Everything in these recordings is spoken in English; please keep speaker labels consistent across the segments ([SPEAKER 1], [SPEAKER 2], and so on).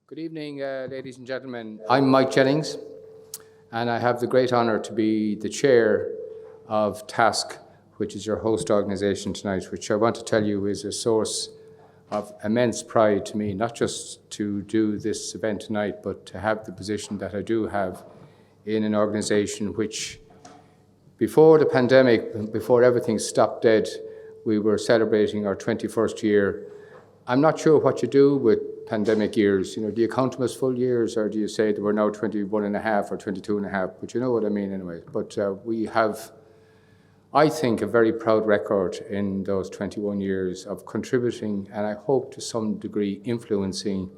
[SPEAKER 1] Good evening, ladies and gentlemen. I'm Mike Jennings, and I have the great honour to be the chair of TASC, which is your host organisation tonight, which I want to tell you is a source of immense pride to me, not just to do this event tonight, but to have the position that I do have in an organisation which, before the pandemic, before everything stopped dead, we were celebrating our 21st year. I'm not sure what you do with pandemic years. Do you count them as full years, or do you say that we're now 21 and a half or 22 and a half? But you know what I mean anyway. But we have, I think, a very proud record in those 21 years of contributing, and I hope to some degree influencing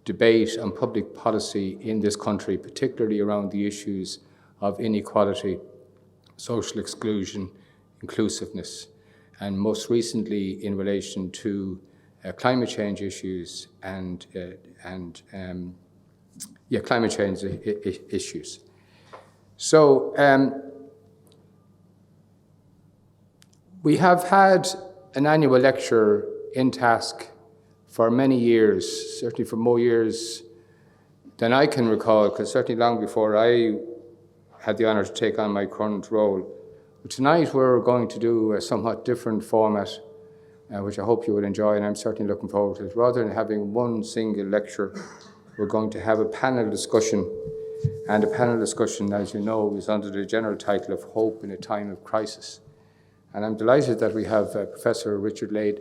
[SPEAKER 1] debate and public policy in this country, particularly around the issues of inequality, social exclusion, inclusiveness, and most recently in relation to climate change issues and climate change issues. So we have had an annual lecture in TASC for many years, certainly for more years than I can recall, because certainly long before I had the honour to take on my current role. But tonight we're going to do a somewhat different format, which I hope you will enjoy, and I'm certainly looking forward to it. Rather than having one single lecture, we're going to have a panel discussion. And the panel discussion, as you know, is under the general title of Hope in a Time of Crisis. And I'm delighted that we have Professor Richard Lade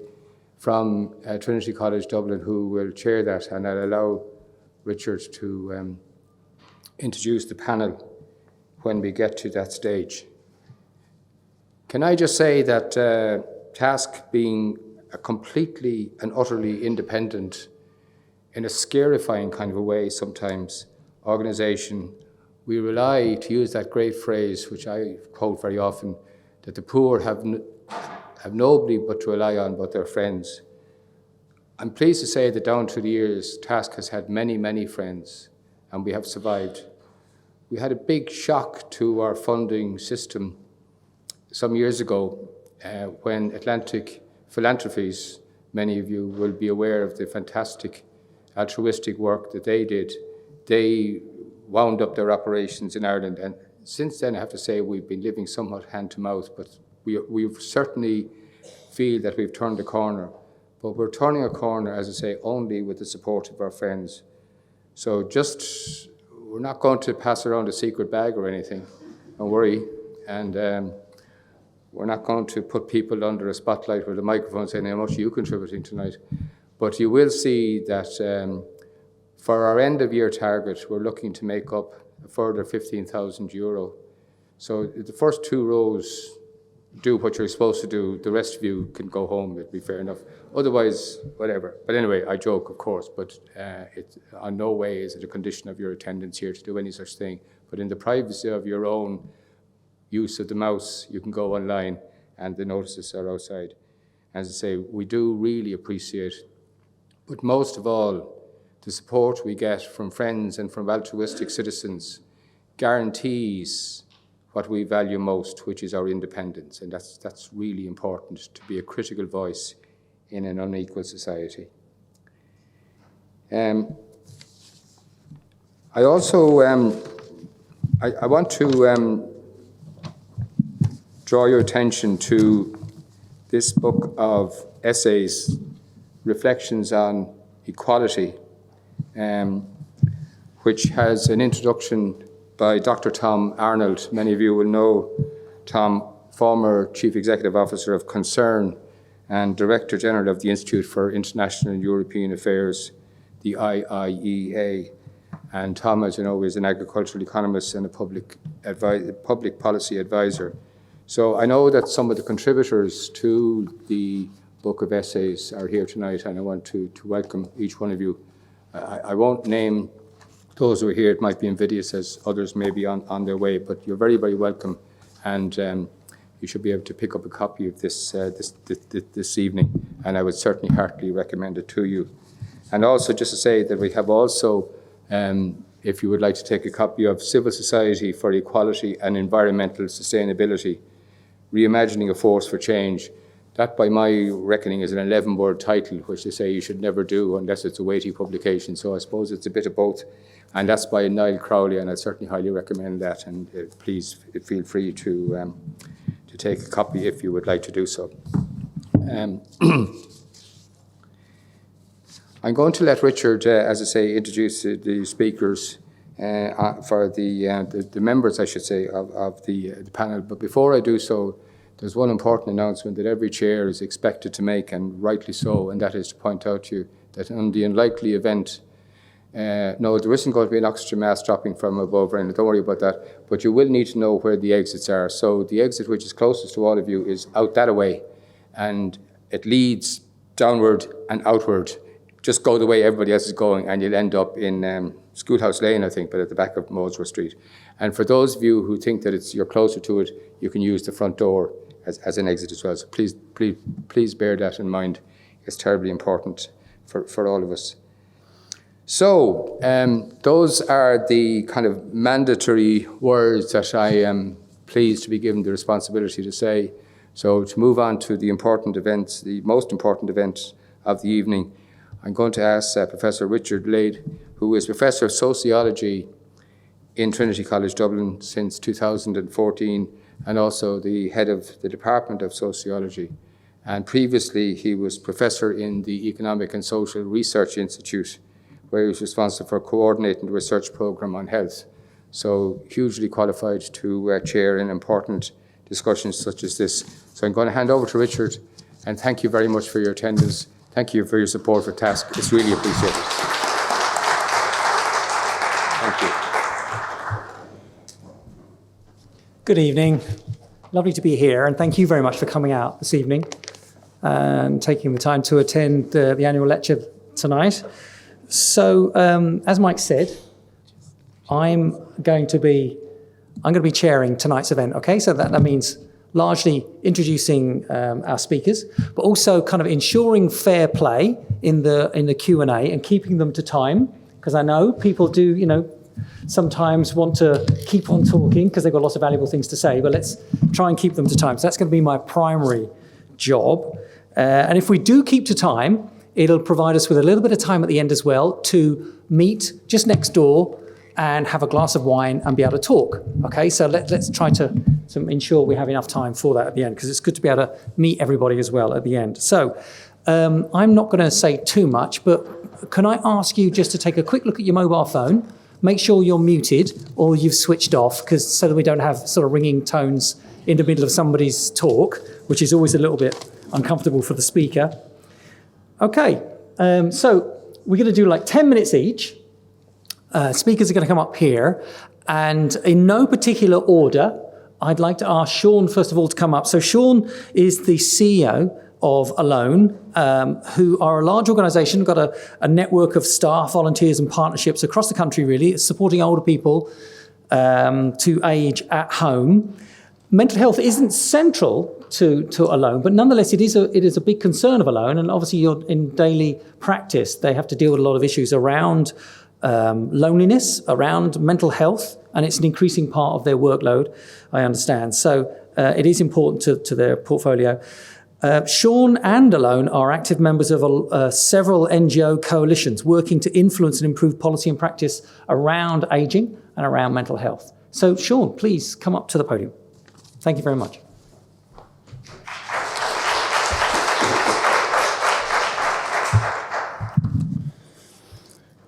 [SPEAKER 1] from Trinity College Dublin, who will chair that, and I'll allow Richard to introduce the panel when we get to that stage. Can I just say that TASC, being a completely and utterly independent, in a scarifying kind of a way sometimes, organisation, we rely, to use that great phrase which I quote very often, that the poor have nobody but to rely on but their friends. I'm pleased to say that down through the years, TASC has had many, many friends, and we have survived. We had a big shock to our funding system some years ago, when Atlantic Philanthropies, many of you will be aware of the fantastic altruistic work that they did. They wound up their operations in Ireland, and since then I have to say we've been living somewhat hand to mouth, but we certainly feel that we've turned a corner. But we're turning a corner, as I say, only with the support of our friends. So we're not going to pass around a secret bag or anything, don't worry. And we're not going to put people under a spotlight with a microphone saying, how much are you contributing tonight? But you will see that for our end of year target, we're looking to make up a further €15,000. So the first two rows do what you're supposed to do. The rest of you can go home, it'd be fair enough. Otherwise, whatever. But anyway, I joke, of course, but it on no way is it a condition of your attendance here to do any such thing. But in the privacy of your own use of the mouse, you can go online and the notices are outside. As I say, we do really appreciate, but most of all, the support we get from friends and from altruistic citizens guarantees what we value most, which is our independence. And that's really important, to be a critical voice in an unequal society. I also, I want to draw your attention to this book of essays, Reflections on Equality, which has an introduction by Dr. Tom Arnold. Many of you will know Tom, former Chief Executive Officer of Concern and Director General of the Institute for International and European Affairs, the IIEA. And Tom, as you know, is an agricultural economist and a public policy advisor. So I know that some of the contributors to the book of essays are here tonight, and I want to welcome each one of you. I won't name those who are here. It might be invidious, as others may be on their way, but you're very, very welcome, and you should be able to pick up a copy of this evening, and I would certainly heartily recommend it to you. And also just to say that we have also, if you would like to take a copy of Civil Society for Equality and Environmental Sustainability, Reimagining a Force for Change, That, by my reckoning, is an 11-word title, which they say you should never do unless it's a weighty publication. So I suppose it's a bit of both. And that's by Niall Crowley, and I certainly highly recommend that. And please feel free to take a copy if you would like to do so. I'm going to let Richard, as I say, introduce the speakers for the members, I should say, of the panel. But before I do so, there's one important announcement that every chair is expected to make, and rightly so, and that is to point out to you that on the unlikely event, no, there isn't going to be an oxygen mask dropping from above, and don't worry about that, but you will need to know where the exits are. So the exit which is closest to all of you is out that way, and it leads downward and outward. Just go the way everybody else is going, and you'll end up in Schoolhouse Lane, I think, but at the back of Molesworth Street. And for those of you who think that you're closer to it, you can use the front door as an exit as well. So please bear that in mind. It's terribly important for all of us. So those are the kind of mandatory words that I am pleased to be given the responsibility to say. So to move on to the important events, the most important event of the evening, I'm going to ask Professor Richard Lade, who is Professor of Sociology in Trinity College Dublin since 2014, and also the head of the Department of Sociology. And previously, he was professor in the Economic and Social Research Institute, where he was responsible for coordinating the research program on health. So hugely qualified to chair in important discussions such as this. So I'm going to hand over to Richard, and thank you very much for your attendance. Thank you for your support for TASC. It's really appreciated. Thank you.
[SPEAKER 2] Good evening. Lovely to be here, and thank you very much for coming out this evening and taking the time to attend the annual lecture tonight. So, as Mike said, I'm going to be chairing tonight's event. Okay, so that means largely introducing our speakers, but also kind of ensuring fair play in the Q&A and keeping them to time, because I know people do, sometimes want to keep on talking because they've got lots of valuable things to say, but let's try and keep them to time. So that's going to be my primary job. And if we do keep to time, it'll provide us with a little bit of time at the end as well to meet just next door and have a glass of wine and be able to talk. Okay, so let's try to ensure we have enough time for that at the end, because it's good to be able to meet everybody as well at the end. So I'm not going to say too much, but can I ask you just to take a quick look at your mobile phone, make sure you're muted or you've switched off, so that we don't have sort of ringing tones in the middle of somebody's talk, which is always a little bit uncomfortable for the speaker. Okay, so we're going to do like 10 minutes each. Speakers are going to come up here, and in no particular order, I'd like to ask Sean, first of all, to come up. So Sean is the CEO of Alone, who are a large organisation, got a network of staff, volunteers and partnerships across the country, really, supporting older people to age at home. Mental health isn't central to Alone, but nonetheless, it is a big concern of Alone, and obviously you're in daily practice. They have to deal with a lot of issues around loneliness, around mental health, and it's an increasing part of their workload, I understand. So it is important to their portfolio. Sean and Alone are active members of several NGO coalitions working to influence and improve policy and practice around ageing and around mental health. So Sean, please come up to the podium. Thank you very much.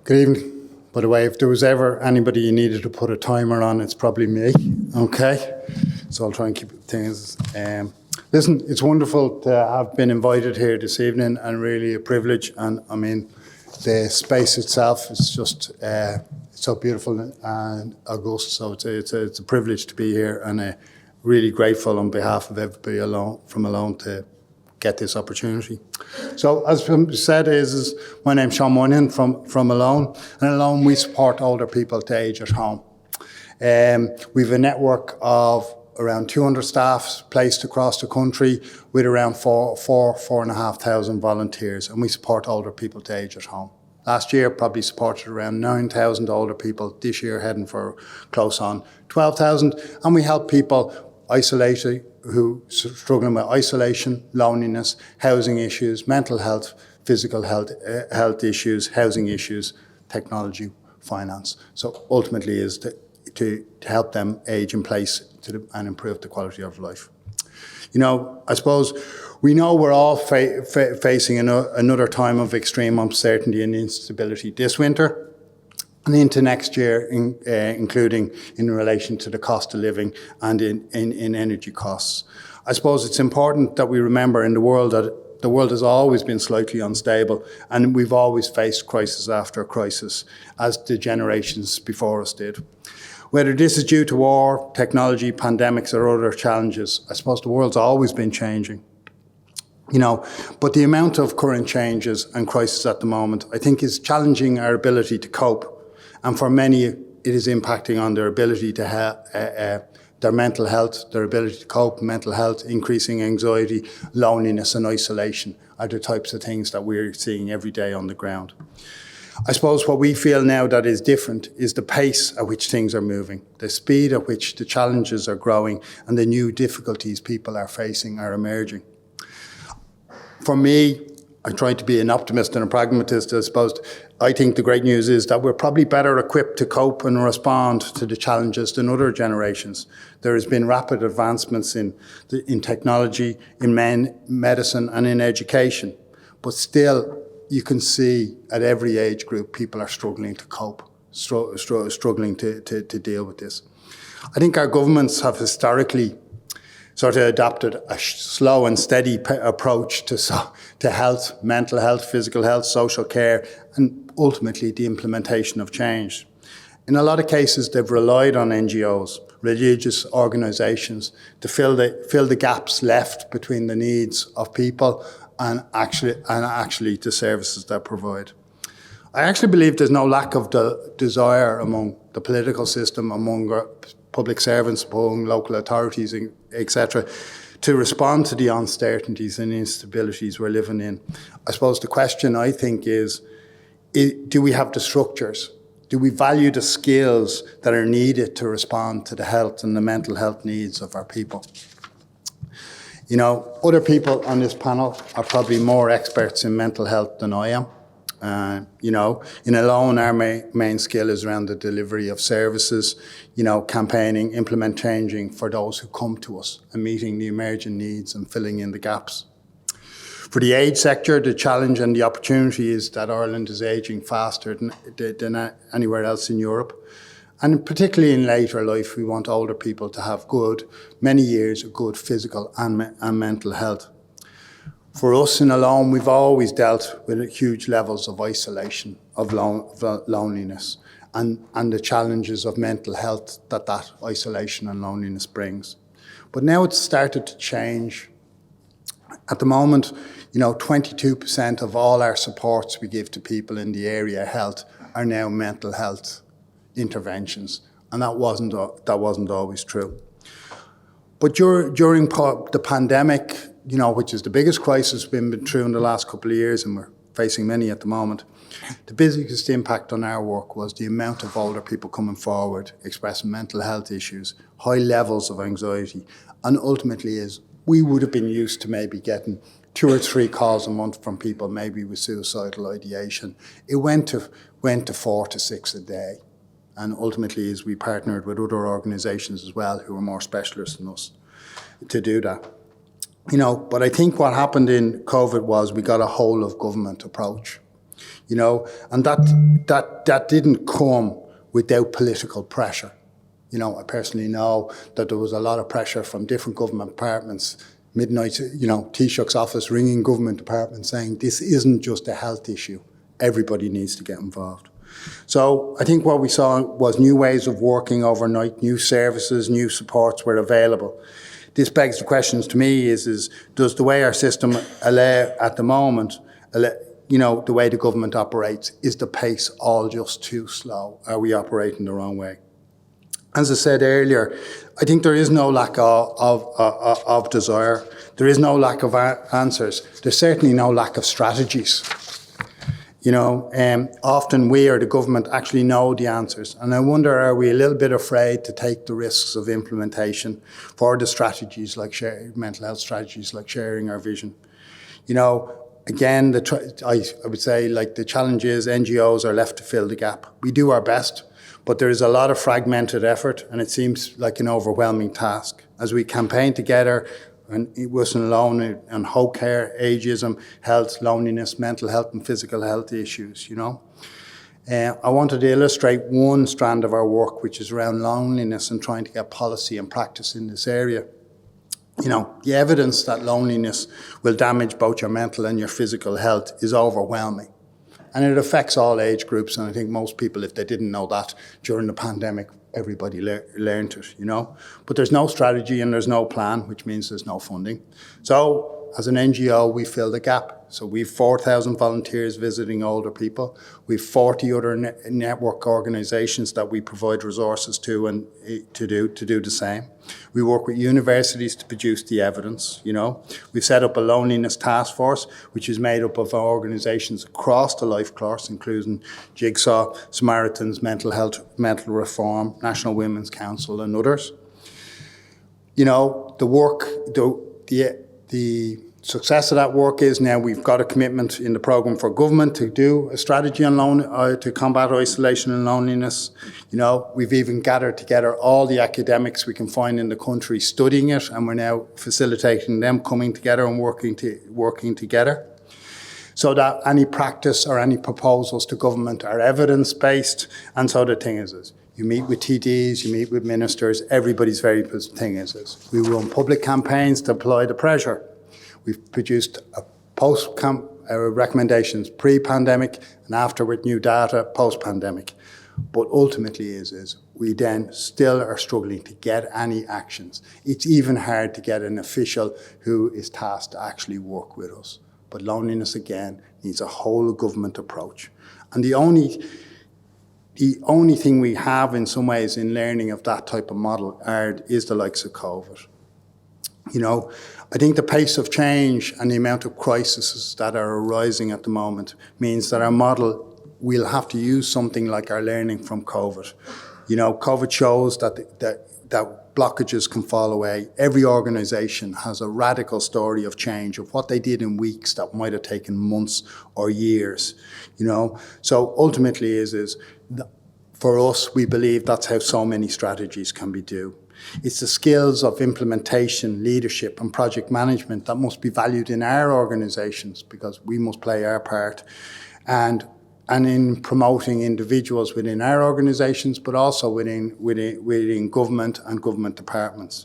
[SPEAKER 3] Good evening. By the way, if there was ever anybody you needed to put a timer on, it's probably me. Okay, so I'll try and keep things. Listen, it's wonderful to have been invited here this evening, and really a privilege. And I mean, the space itself is just so beautiful and august. So it's a privilege to be here, and really grateful on behalf of everybody from Alone to get this opportunity. So as said, is my name's Sean Moynihan from Alone, and Alone we support older people to age at home. We've a network of around 200 staff placed across the country with around 4,500 volunteers, and we support older people to age at home. Last year probably supported around 9,000 older people. This year heading for close on 12,000, and we help people struggling with isolation, loneliness, housing issues, mental health, physical health issues, housing issues, technology, finance. So ultimately is to help them age in place and improve the quality of life. I suppose we know we're all facing another time of extreme uncertainty and instability this winter and into next year, including in relation to the cost of living and in energy costs. I suppose it's important that we remember in the world that the world has always been slightly unstable, and we've always faced crisis after crisis, as the generations before us did. Whether this is due to war, technology, pandemics, or other challenges, I suppose the world's always been changing. But the amount of current changes and crisis at the moment, I think, is challenging our ability to cope. And for many, it is impacting on their ability to their mental health, their ability to cope, mental health, increasing anxiety, loneliness, and isolation are the types of things that we're seeing every day on the ground. I suppose what we feel now that is different is the pace at which things are moving, the speed at which the challenges are growing, and the new difficulties people are facing are emerging. For me, I try to be an optimist and a pragmatist, I suppose. I think the great news is that we're probably better equipped to cope and respond to the challenges than other generations. There has been rapid advancements in technology, in medicine, and in education. But still, you can see at every age group, people are struggling to cope, struggling to deal with this. I think our governments have historically sort of adopted a slow and steady approach to health, mental health, physical health, social care, and ultimately the implementation of change. In a lot of cases, they've relied on NGOs, religious organisations, to fill the gaps left between the needs of people and actually the services they provide. I actually believe there's no lack of the desire among the political system, among public servants, among local authorities, etc., to respond to the uncertainties and instabilities we're living in. I suppose the question, I think, is do we have the structures? Do we value the skills that are needed to respond to the health and the mental health needs of our people? Other people on this panel are probably more experts in mental health than I am. In alone, our main skill is around the delivery of services, campaigning, implement changing for those who come to us and meeting the emerging needs and filling in the gaps. For the age sector, the challenge and the opportunity is that Ireland is ageing faster than anywhere else in Europe. And particularly in later life, we want older people to have many years of good physical and mental health. For us in Alone, we've always dealt with huge levels of isolation, of loneliness, and the challenges of mental health that isolation and loneliness brings. But now it's started to change. At the moment, 22% of all our supports we give to people in the area of health are now mental health interventions, and that wasn't always true. But during the pandemic, which is the biggest crisis we've been through in the last couple of years, and we're facing many at the moment, the biggest impact on our work was the amount of older people coming forward, expressing mental health issues, high levels of anxiety, and ultimately is we would have been used to maybe getting 2 or 3 calls a month from people maybe with suicidal ideation. It went to 4 to 6 a day. And ultimately, as we partnered with other organisations as well who were more specialists than us to do that. But I think what happened in COVID was we got a whole of government approach, and that didn't come without political pressure. I personally know that there was a lot of pressure from different government departments, midnight, Taoiseach's office ringing government departments saying this isn't just a health issue, everybody needs to get involved. So I think what we saw was new ways of working overnight, new services, new supports were available. This begs the questions to me is does the way our system allow at the moment, the way the government operates, is the pace all just too slow? Are we operating the wrong way? As I said earlier, I think there is no lack of desire. There is no lack of answers. There's certainly no lack of strategies. Often we or the government actually know the answers. And I wonder, are we a little bit afraid to take the risks of implementation for the strategies like mental health strategies, like sharing our vision? Again, I would say like the challenge is NGOs are left to fill the gap. We do our best, but there is a lot of fragmented effort and it seems like an overwhelming task. As we campaign together, and it wasn't alone on home care, ageism, health, loneliness, mental health and physical health issues, I wanted to illustrate one strand of our work, which is around loneliness and trying to get policy and practice in this area. The evidence that loneliness will damage both your mental and your physical health is overwhelming. And it affects all age groups. And I think most people, if they didn't know that during the pandemic, everybody learned it, But there's no strategy and there's no plan, which means there's no funding. So as an NGO, we fill the gap. So we've 4,000 volunteers visiting older people. We've 40 other network organisations that we provide resources to and to do the same. We work with universities to produce the evidence, We've set up a loneliness task force, which is made up of organisations across the life course, including Jigsaw, Samaritans, Mental Health, Mental Reform, National Women's Council and others. The work, the success of that work is now we've got a commitment in the programme for government to do a strategy on to combat isolation and loneliness. We've even gathered together all the academics we can find in the country studying it, and we're now facilitating them coming together and working together, so that any practice or any proposals to government are evidence-based. And so the thing is you meet with TDs, you meet with ministers, everybody's very thing is this. We run public campaigns to apply the pressure. We've produced recommendations pre-pandemic and after with new data post-pandemic. But ultimately is we then still are struggling to get any actions. It's even hard to get an official who is tasked to actually work with us. But loneliness, again, needs a whole of government approach. And the only thing we have in some ways in learning of that type of model is the likes of COVID. I think the pace of change and the amount of crises that are arising at the moment means that our model, we'll have to use something like our learning from COVID. COVID shows that blockages can fall away. Every organisation has a radical story of change, of what they did in weeks that might have taken months or years. So ultimately for us, we believe that's how so many strategies can be done. It's the skills of implementation, leadership and project management that must be valued in our organisations, because we must play our part, and in promoting individuals within our organisations, but also within government and government departments.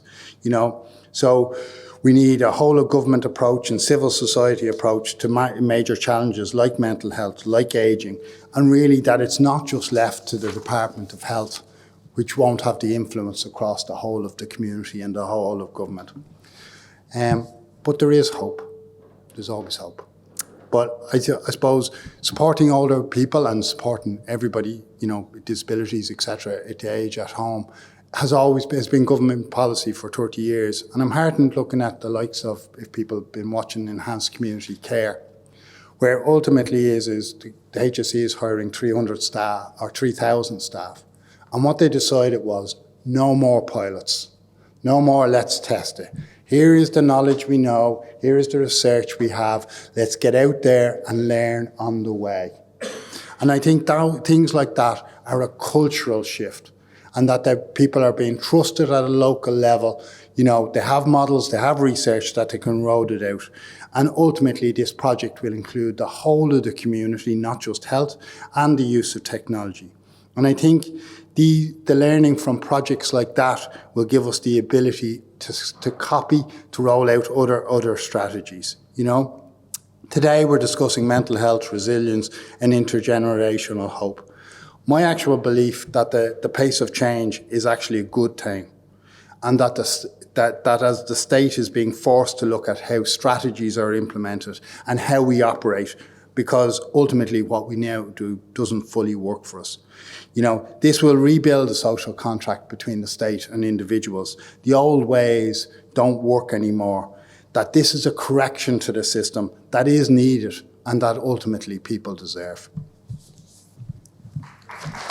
[SPEAKER 3] So we need a whole of government approach and civil society approach to major challenges like mental health, like ageing, and really that it's not just left to the Department of Health, which won't have the influence across the whole of the community and the whole of government. But there is hope. There's always hope. But I suppose supporting older people and supporting everybody, with disabilities, etc., at the age at home, has been government policy for 30 years. And I'm heartened looking at the likes of, if people have been watching, enhanced community care, where ultimately the HSE is hiring 300 staff or 3,000 staff. And what they decided was no more pilots, no more let's test it. Here is the knowledge we know, here is the research we have, let's get out there and learn on the way. And I think things like that are a cultural shift, and that people are being trusted at a local level. They have models, they have research that they can roll it out. And ultimately this project will include the whole of the community, not just health, and the use of technology. And I think the learning from projects like that will give us the ability to copy, to roll out other strategies. Today we're discussing mental health, resilience and intergenerational hope. My actual belief that the pace of change is actually a good thing, and that as the state is being forced to look at how strategies are implemented and how we operate, because ultimately what we now do doesn't fully work for us. This will rebuild the social contract between the state and individuals. The old ways don't work anymore. That this is a correction to the system that is needed, and that ultimately people deserve.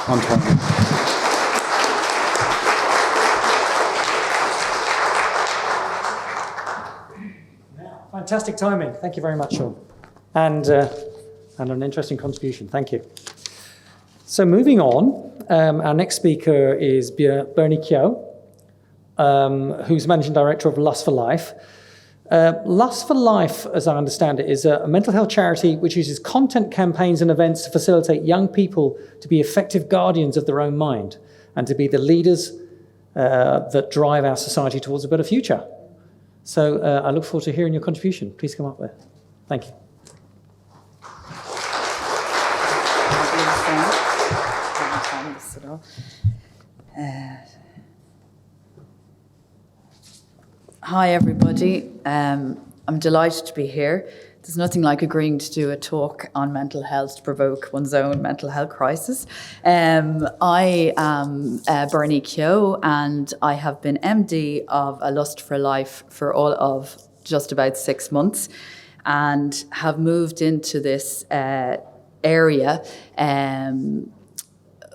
[SPEAKER 3] Antonio.
[SPEAKER 2] Fantastic timing. Thank you very much, Sean. And an interesting contribution. Thank you. So moving on, our next speaker is Bernie Kyo, who's Managing Director of Lust for Life. Lust for Life, as I understand it, is a mental health charity which uses content campaigns and events to facilitate young people to be effective guardians of their own mind and to be the leaders that drive our society towards a better future. So I look forward to hearing your contribution. Please come up there. Thank you.
[SPEAKER 4] Hi, everybody. I'm delighted to be here. There's nothing like agreeing to do a talk on mental health to provoke one's own mental health crisis. I am Bernie Kyo, and I have been MD of A Lust for Life for all of just about 6 months, and have moved into this area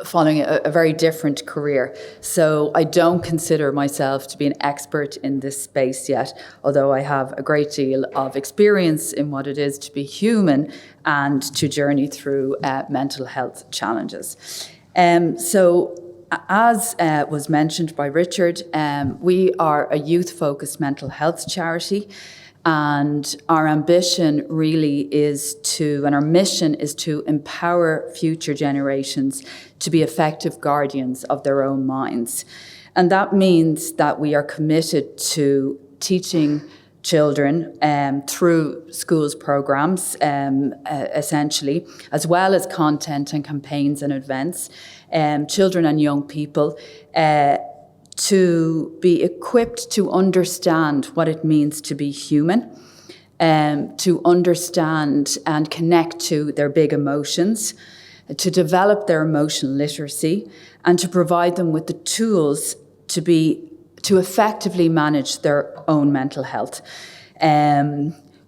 [SPEAKER 4] following a very different career. So I don't consider myself to be an expert in this space yet, although I have a great deal of experience in what it is to be human and to journey through mental health challenges. So as was mentioned by Richard, we are a youth-focused mental health charity. And our ambition really is to, and our mission is to empower future generations to be effective guardians of their own minds. And that means that we are committed to teaching children through schools programs, essentially, as well as content and campaigns and events, children and young people, to be equipped to understand what it means to be human, to understand and connect to their big emotions, to develop their emotional literacy, and to provide them with the tools to effectively manage their own mental health.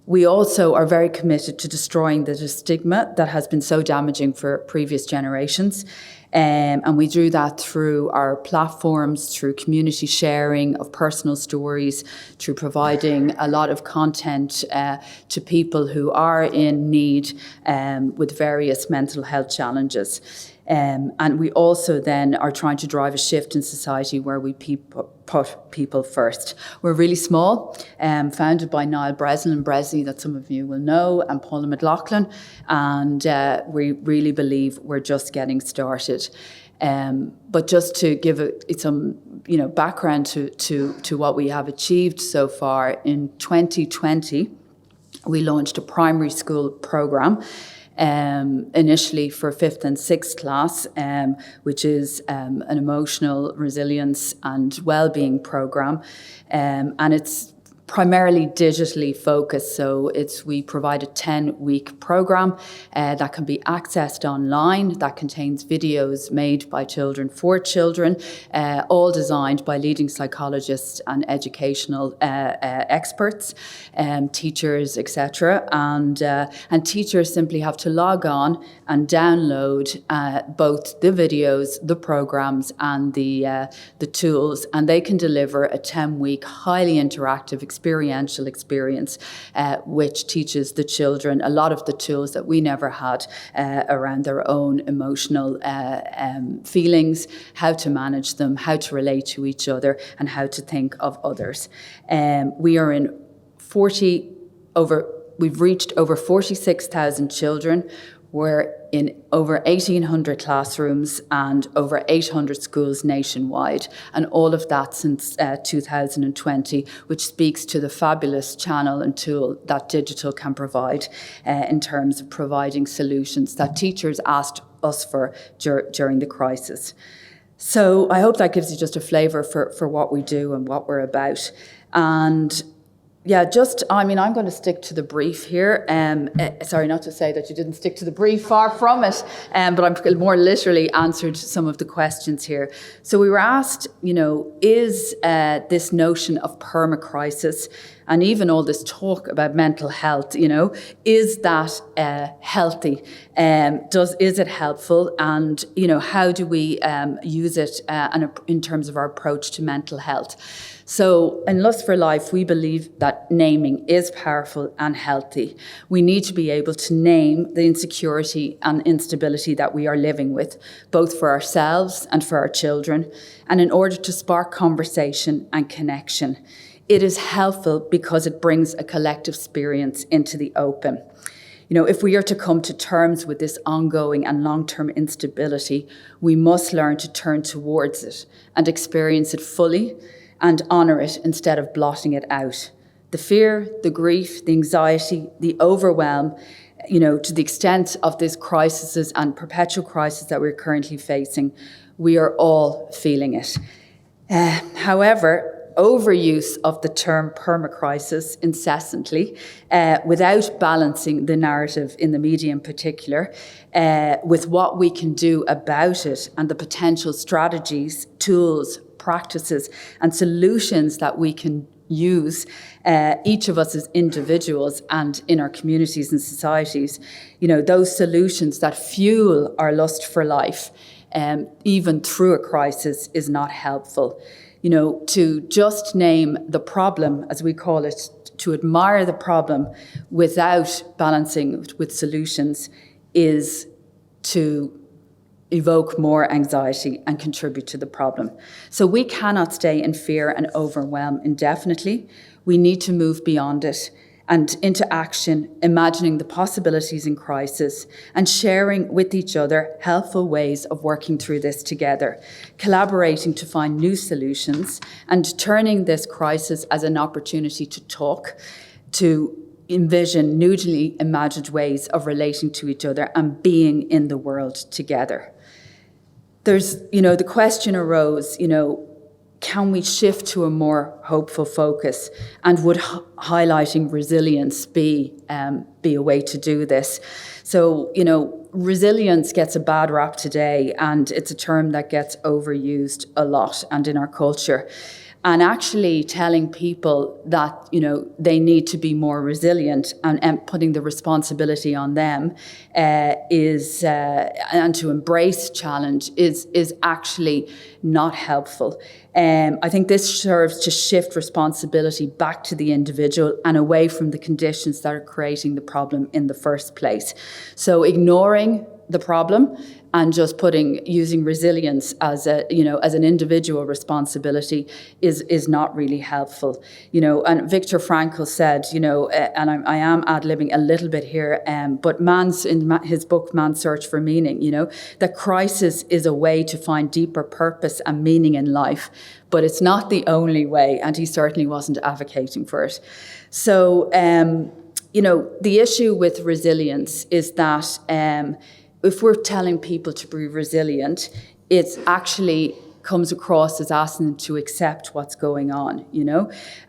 [SPEAKER 4] We also are very committed to destroying the stigma that has been so damaging for previous generations. And we do that through our platforms, through community sharing of personal stories, through providing a lot of content to people who are in need with various mental health challenges. And we also then are trying to drive a shift in society where we put people first. We're really small, founded by Niall Breslin that some of you will know, and Paula McLaughlin, and we really believe we're just getting started. But just to give some background to what we have achieved so far, in 2020, we launched a primary school programme. Initially for 5th and 6th class, which is an emotional resilience and well-being programme, and it's primarily digitally focused. So we provide a 10-week program that can be accessed online, that contains videos made by children for children, all designed by leading psychologists and educational experts, teachers, etc. And teachers simply have to log on and download both the videos, the programs, and the tools, and they can deliver a 10-week highly interactive experiential experience, which teaches the children a lot of the tools that we never had around their own emotional feelings, how to manage them, how to relate to each other, and how to think of others. We are in we've reached over 46,000 children. We're in over 1,800 classrooms and over 800 schools nationwide, and all of that since 2020, which speaks to the fabulous channel and tool that digital can provide in terms of providing solutions that teachers asked us for during the crisis. So I hope that gives you just a flavour for what we do and what we're about. And yeah, I'm going to stick to the brief here. Sorry, not to say that you didn't stick to the brief, far from it, but I'm more literally answered some of the questions here. So we were asked, is this notion of permacrisis and even all this talk about mental health, is that healthy? Is it helpful? And, how do we use it in terms of our approach to mental health? So in Lust for Life, we believe that naming is powerful and healthy. We need to be able to name the insecurity and instability that we are living with, both for ourselves and for our children, and in order to spark conversation and connection. It is helpful because it brings a collective experience into the open. If we are to come to terms with this ongoing and long-term instability, we must learn to turn towards it and experience it fully and honour it instead of blotting it out. The fear, the grief, the anxiety, the overwhelm, to the extent of these crises and perpetual crisis that we're currently facing, we are all feeling it. However, overuse of the term permacrisis incessantly, without balancing the narrative in the media in particular, with what we can do about it and the potential strategies, tools, practices and solutions that we can use, each of us as individuals and in our communities and societies, those solutions that fuel our lust for life, even through a crisis, is not helpful. To just name the problem, as we call it, to admire the problem without balancing it with solutions is to evoke more anxiety and contribute to the problem. So we cannot stay in fear and overwhelm indefinitely. We need to move beyond it and into action, imagining the possibilities in crisis and sharing with each other helpful ways of working through this together, collaborating to find new solutions and turning this crisis as an opportunity to talk, to envision newly imagined ways of relating to each other and being in the world together. There's, the question arose, can we shift to a more hopeful focus, and would highlighting resilience be a way to do this? So, resilience gets a bad rap today, and it's a term that gets overused a lot and in our culture. And actually telling people that, they need to be more resilient and putting the responsibility on them and to embrace challenge is actually not helpful. I think this serves to shift responsibility back to the individual and away from the conditions that are creating the problem in the first place. So ignoring the problem and just using resilience as an individual responsibility is not really helpful. And Viktor Frankl said, and I am ad-libbing a little bit here, but in his book, Man's Search for Meaning, that crisis is a way to find deeper purpose and meaning in life, but it's not the only way, and he certainly wasn't advocating for it. So, the issue with resilience is that if we're telling people to be resilient, it actually comes across as asking them to accept what's going on,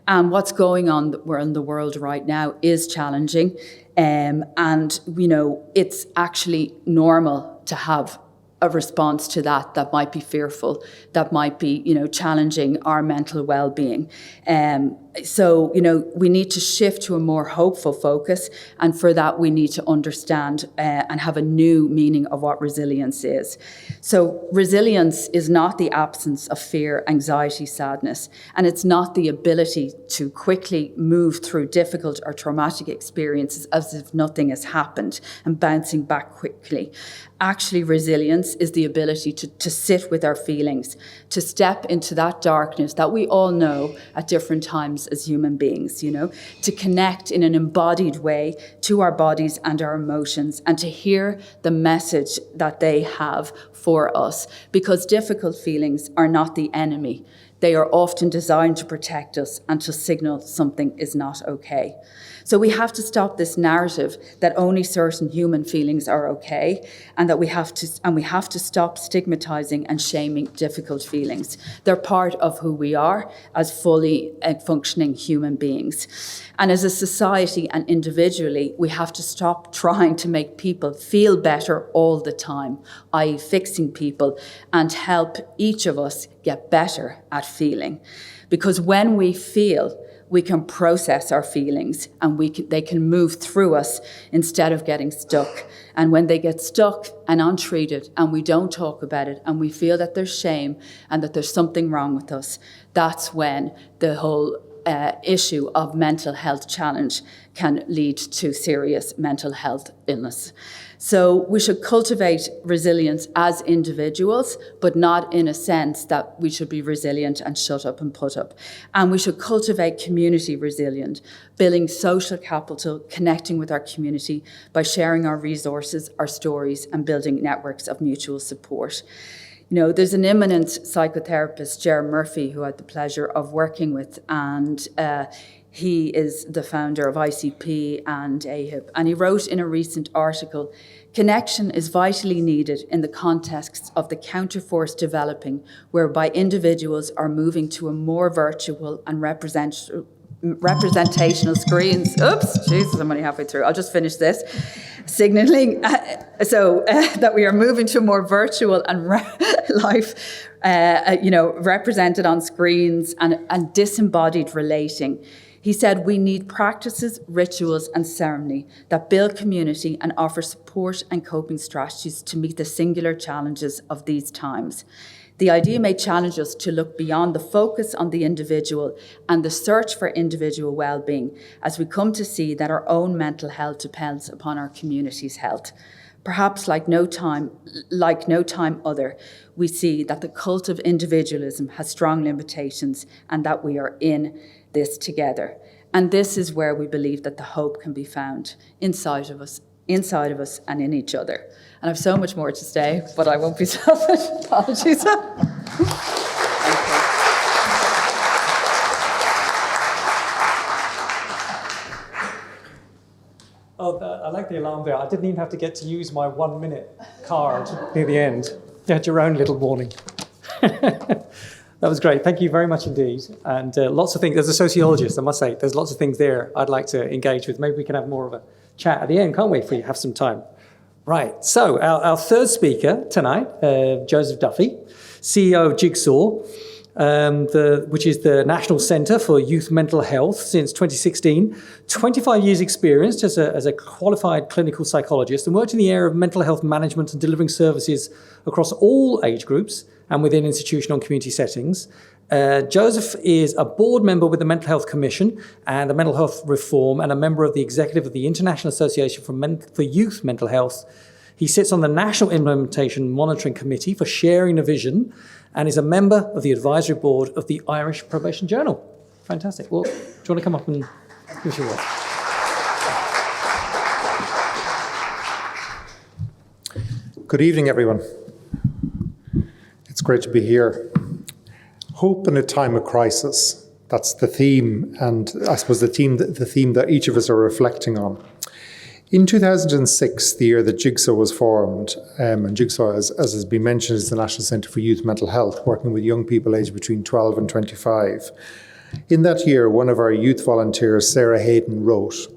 [SPEAKER 4] And what's going on in the world right now is challenging. And, it's actually normal to have a response to that might be fearful, that might be, challenging our mental well-being. So, we need to shift to a more hopeful focus. And for that, we need to understand and have a new meaning of what resilience is. So resilience is not the absence of fear, anxiety, sadness. And it's not the ability to quickly move through difficult or traumatic experiences as if nothing has happened and bouncing back quickly. Actually, resilience is the ability to sit with our feelings, to step into that darkness that we all know at different times as human beings, to connect in an embodied way to our bodies and our emotions and to hear the message that they have for us. Because difficult feelings are not the enemy. They are often designed to protect us and to signal something is not okay. So we have to stop this narrative that only certain human feelings are okay, and that we have to stop stigmatizing and shaming difficult feelings. They're part of who we are as fully functioning human beings. And as a society and individually, we have to stop trying to make people feel better all the time, i.e. fixing people, and help each of us get better at feeling. Because when we feel, we can process our feelings, and they can move through us instead of getting stuck. And when they get stuck and untreated, and we don't talk about it, and we feel that there's shame and that there's something wrong with us, that's when the whole issue of mental health challenge can lead to serious mental health illness. So we should cultivate resilience as individuals, but not in a sense that we should be resilient and shut up and put up. And we should cultivate community resilience, building social capital, connecting with our community by sharing our resources, our stories, and building networks of mutual support. You know, there's an eminent psychotherapist, Ger Murphy, who I had the pleasure of working with, and he is the founder of ICP and AHIP. And he wrote in a recent article, connection is vitally needed in the context of the counterforce developing, whereby individuals are moving to a more virtual and representational screens. Oops, Jesus, I'm only halfway through. I'll just finish this. Signaling that we are moving to a more virtual and life, represented on screens and disembodied relating. He said, we need practices, rituals, and ceremony that build community and offer support and coping strategies to meet the singular challenges of these times. The idea may challenge us to look beyond the focus on the individual and the search for individual well-being as we come to see that our own mental health depends upon our community's health. Perhaps like no time other, we see that the cult of individualism has strong limitations and that we are in this together. And this is where we believe that the hope can be found inside of us and in each other. And I have so much more to say, but I won't be selfish. Apologies.
[SPEAKER 2] I like the alarm there. I didn't even have to get to use my 1 minute card near the end. You had your own little warning. That was great. Thank you very much indeed. And lots of things, as a sociologist, I must say, there's lots of things there I'd like to engage with. Maybe we can have more of a chat at the end, can't we, if we have some time? Right, so our third speaker tonight, Joseph Duffy, CEO of Jigsaw, which is the National Centre for Youth Mental Health since 2016. 25 years experience as a qualified clinical psychologist and worked in the area of mental health management and delivering services across all age groups and within institutional and community settings. Joseph is a board member with the Mental Health Commission and the Mental Health Reform and a member of the executive of the International Association for Youth Mental Health. He sits on the National Implementation Monitoring Committee for Sharing the Vision and is a member of the advisory board of the Irish Probation Journal. Fantastic. Well, do you want to come up and give us your word?
[SPEAKER 5] Good evening, everyone. It's great to be here. Hope in a time of crisis. That's the theme, and I suppose the theme that each of us are reflecting on. In 2006, the year that Jigsaw was formed, and Jigsaw, as has been mentioned, is the National Centre for Youth Mental Health, working with young people aged between 12 and 25. In that year, one of our youth volunteers, Sarah Hayden, wrote,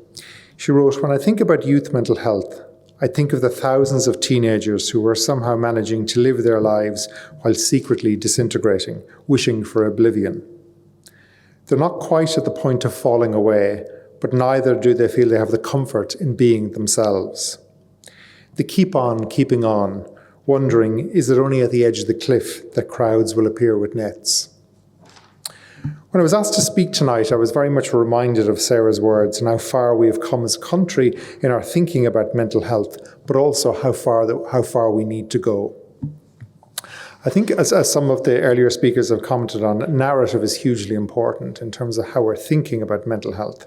[SPEAKER 5] when I think about youth mental health, I think of the thousands of teenagers who are somehow managing to live their lives while secretly disintegrating, wishing for oblivion. They're not quite at the point of falling away, but neither do they feel they have the comfort in being themselves. They keep on keeping on, wondering, is it only at the edge of the cliff that crowds will appear with nets? When I was asked to speak tonight, I was very much reminded of Sarah's words and how far we have come as a country in our thinking about mental health, but also how far we need to go. I think, as some of the earlier speakers have commented on, narrative is hugely important in terms of how we're thinking about mental health.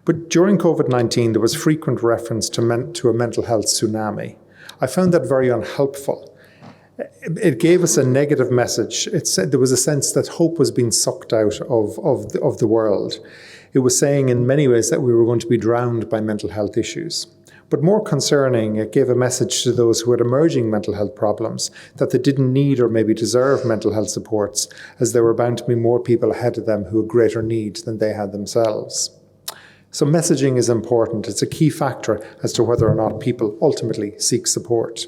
[SPEAKER 5] But during COVID-19, there was frequent reference to a mental health tsunami. I found that very unhelpful. It gave us a negative message. There was a sense that hope was being sucked out of the world. It was saying in many ways that we were going to be drowned by mental health issues. But more concerning, it gave a message to those who had emerging mental health problems that they didn't need or maybe deserve mental health supports, as there were bound to be more people ahead of them who had greater needs than they had themselves. So messaging is important. It's a key factor as to whether or not people ultimately seek support.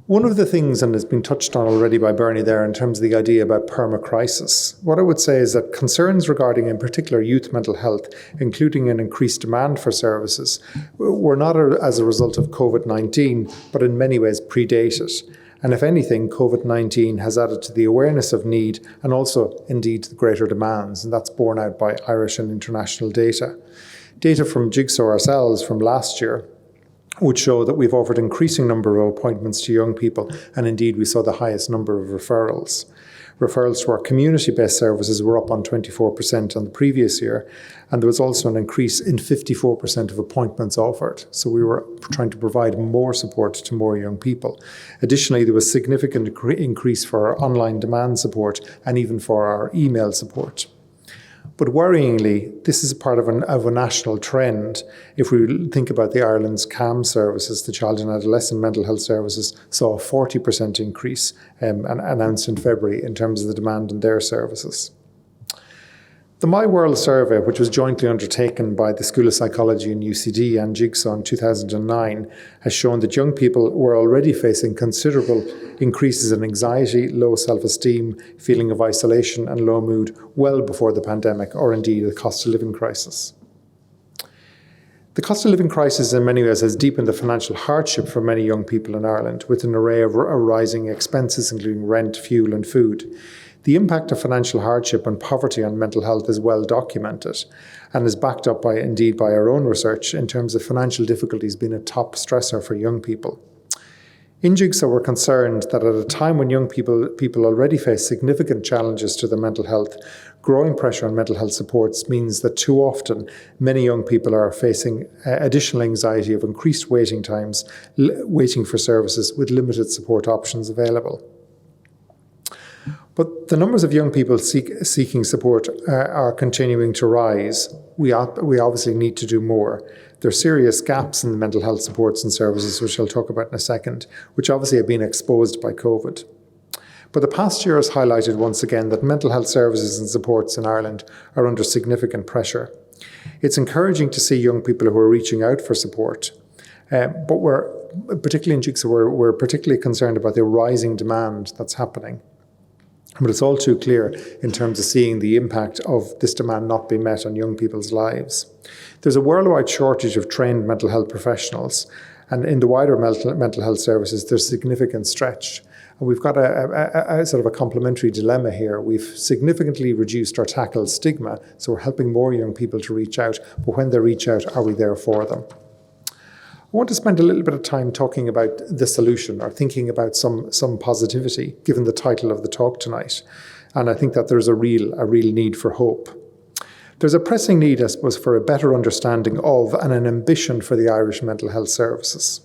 [SPEAKER 5] One of the things, and it's been touched on already by Bernie there in terms of the idea about perma-crisis, what I would say is that concerns regarding in particular youth mental health, including an increased demand for services, were not as a result of COVID-19, but in many ways predate it. And if anything, COVID-19 has added to the awareness of need and also indeed the greater demands, and that's borne out by Irish and international data. Data from Jigsaw ourselves from last year would show that we've offered increasing number of appointments to young people, and indeed we saw the highest number of referrals. Referrals to our community-based services were up on 24% on the previous year, and there was also an increase in 54% of appointments offered. So we were trying to provide more support to more young people. Additionally, there was significant increase for our online demand support and even for our email support. But worryingly, this is part of a national trend. If we think about the Ireland's CAM services, the Child and Adolescent Mental Health Services saw a 40% increase announced in February in terms of the demand on their services. The My World survey, which was jointly undertaken by the School of Psychology in UCD and Jigsaw in 2009, has shown that young people were already facing considerable increases in anxiety, low self-esteem, feeling of isolation and low mood well before the pandemic, or indeed the cost of living crisis. The cost of living crisis in many ways has deepened the financial hardship for many young people in Ireland, with an array of rising expenses, including rent, fuel and food. The impact of financial hardship and poverty on mental health is well documented and is backed up by our own research in terms of financial difficulties being a top stressor for young people. In Jigsaw, we're concerned that at a time when young people already face significant challenges to their mental health, growing pressure on mental health supports means that too often many young people are facing additional anxiety of increased waiting times, waiting for services with limited support options available. But the numbers of young people seeking support are continuing to rise. We obviously need to do more. There are serious gaps in the mental health supports and services, which I'll talk about in a second, which obviously have been exposed by COVID. But the past year has highlighted once again that mental health services and supports in Ireland are under significant pressure. It's encouraging to see young people who are reaching out for support, but we're, particularly in Jigsaw, we're particularly concerned about the rising demand that's happening. But it's all too clear in terms of seeing the impact of this demand not being met on young people's lives. There's a worldwide shortage of trained mental health professionals, and in the wider mental health services, there's significant stretch. And we've got a sort of a complementary dilemma here. We've significantly reduced or tackled stigma, so we're helping more young people to reach out, but when they reach out, are we there for them? I want to spend a little bit of time talking about the solution or thinking about some positivity, given the title of the talk tonight. And I think that there's a real need for hope. There's a pressing need, I suppose, for a better understanding of and an ambition for the Irish mental health services.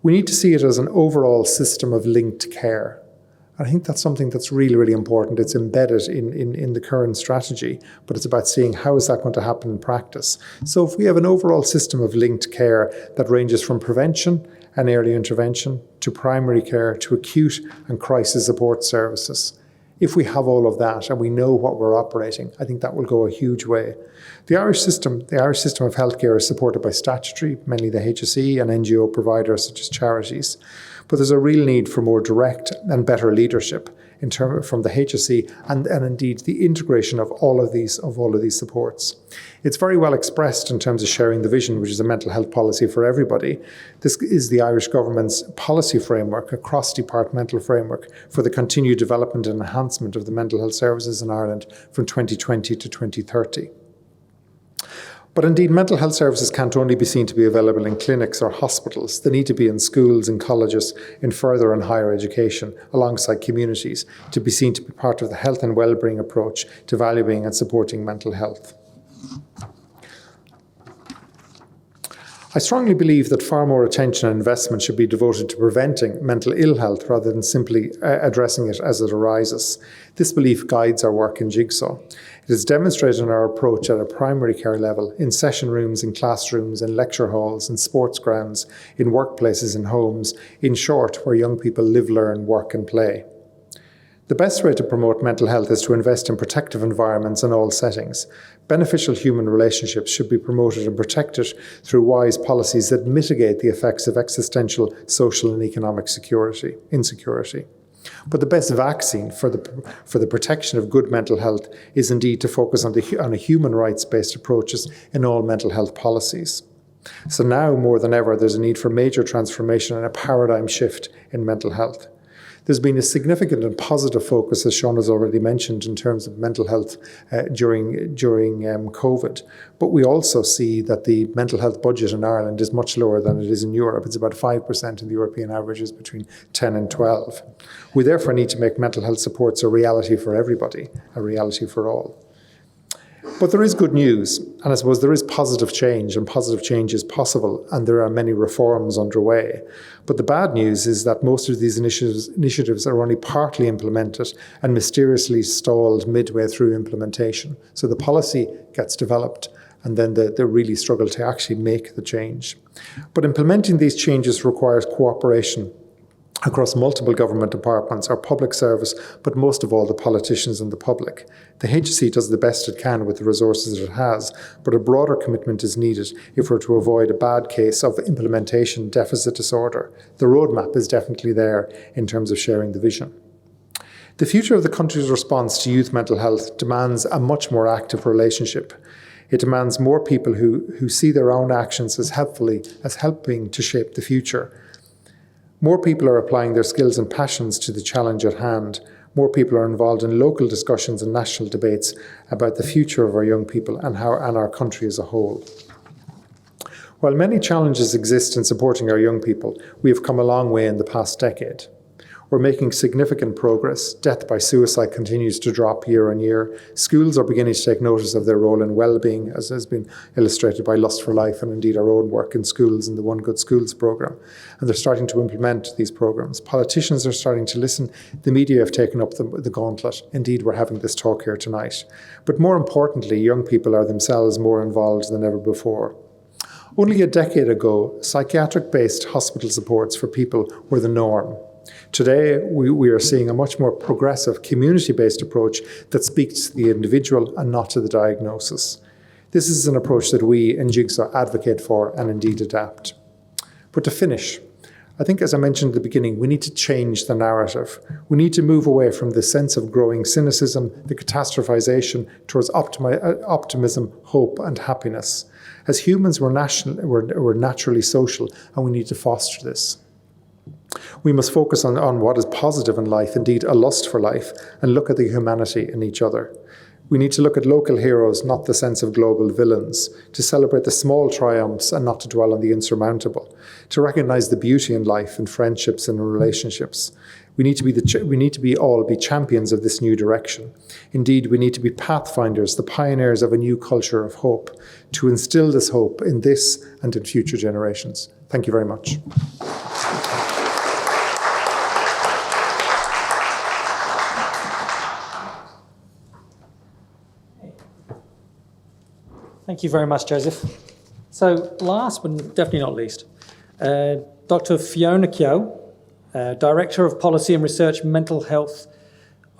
[SPEAKER 5] We need to see it as an overall system of linked care. I think that's something that's really, really important. It's embedded in the current strategy, but it's about seeing how is that going to happen in practice. So if we have an overall system of linked care that ranges from prevention and early intervention to primary care to acute and crisis support services, if we have all of that and we know what we're operating, I think that will go a huge way. The Irish system of healthcare is supported by statutory, mainly the HSE and NGO providers such as charities. But there's a real need for more direct and better leadership from the HSE and indeed the integration of all of these supports. It's very well expressed in terms of sharing the vision, which is a mental health policy for everybody. This is the Irish government's policy framework, a cross-departmental framework for the continued development and enhancement of the mental health services in Ireland from 2020 to 2030. But indeed, mental health services can't only be seen to be available in clinics or hospitals. They need to be in schools and colleges, in further and higher education, alongside communities, to be seen to be part of the health and well-being approach to valuing and supporting mental health. I strongly believe that far more attention and investment should be devoted to preventing mental ill health rather than simply addressing it as it arises. This belief guides our work in Jigsaw. It is demonstrated in our approach at a primary care level, in session rooms, in classrooms, in lecture halls, in sports grounds, in workplaces, in homes, in short, where young people live, learn, work and play. The best way to promote mental health is to invest in protective environments in all settings. Beneficial human relationships should be promoted and protected through wise policies that mitigate the effects of existential, social and economic insecurity. But the best vaccine for the protection of good mental health is indeed to focus on a human rights-based approaches in all mental health policies. So now more than ever, there's a need for major transformation and a paradigm shift in mental health. There's been a significant and positive focus, as Sean has already mentioned, in terms of mental health during COVID. But we also see that the mental health budget in Ireland is much lower than it is in Europe. It's about 5%, and the European average is between 10 and 12. We therefore need to make mental health supports a reality for everybody, a reality for all. But there is good news, and I suppose there is positive change, and positive change is possible, and there are many reforms underway. But the bad news is that most of these initiatives are only partly implemented and mysteriously stalled midway through implementation. So the policy gets developed, and then they really struggle to actually make the change. But implementing these changes requires cooperation across multiple government departments, our public service, but most of all the politicians and the public. The HSE does the best it can with the resources it has, but a broader commitment is needed if we're to avoid a bad case of implementation deficit disorder. The roadmap is definitely there in terms of sharing the vision. The future of the country's response to youth mental health demands a much more active relationship. It demands more people who see their own actions as helping to shape the future. More people are applying their skills and passions to the challenge at hand. More people are involved in local discussions and national debates about the future of our young people and our country as a whole. While many challenges exist in supporting our young people, we have come a long way in the past decade. We're making significant progress. Death by suicide continues to drop year on year. Schools are beginning to take notice of their role in well-being, as has been illustrated by Lust for Life and indeed our own work in schools and the One Good Schools programme. And they're starting to implement these programmes. Politicians are starting to listen. The media have taken up the gauntlet. Indeed, we're having this talk here tonight. But more importantly, young people are themselves more involved than ever before. Only a decade ago, psychiatric-based hospital supports for people were the norm. Today, we are seeing a much more progressive, community-based approach that speaks to the individual and not to the diagnosis. This is an approach that we in Jigsaw advocate for and indeed adapt. But to finish, I think, as I mentioned at the beginning, we need to change the narrative. We need to move away from the sense of growing cynicism, the catastrophization, towards optimism, hope, and happiness. As humans, we're naturally social, and we need to foster this. We must focus on what is positive in life, indeed a lust for life, and look at the humanity in each other. We need to look at local heroes, not the sense of global villains, to celebrate the small triumphs and not to dwell on the insurmountable, to recognise the beauty in life, in friendships and in relationships. We need to all be champions of this new direction. Indeed, we need to be pathfinders, the pioneers of a new culture of hope, to instil this hope in this and in future generations. Thank you very much.
[SPEAKER 2] Thank you very much, Joseph. So last but definitely not least, Dr. Fiona Keogh, Director of Policy and Research, Mental Health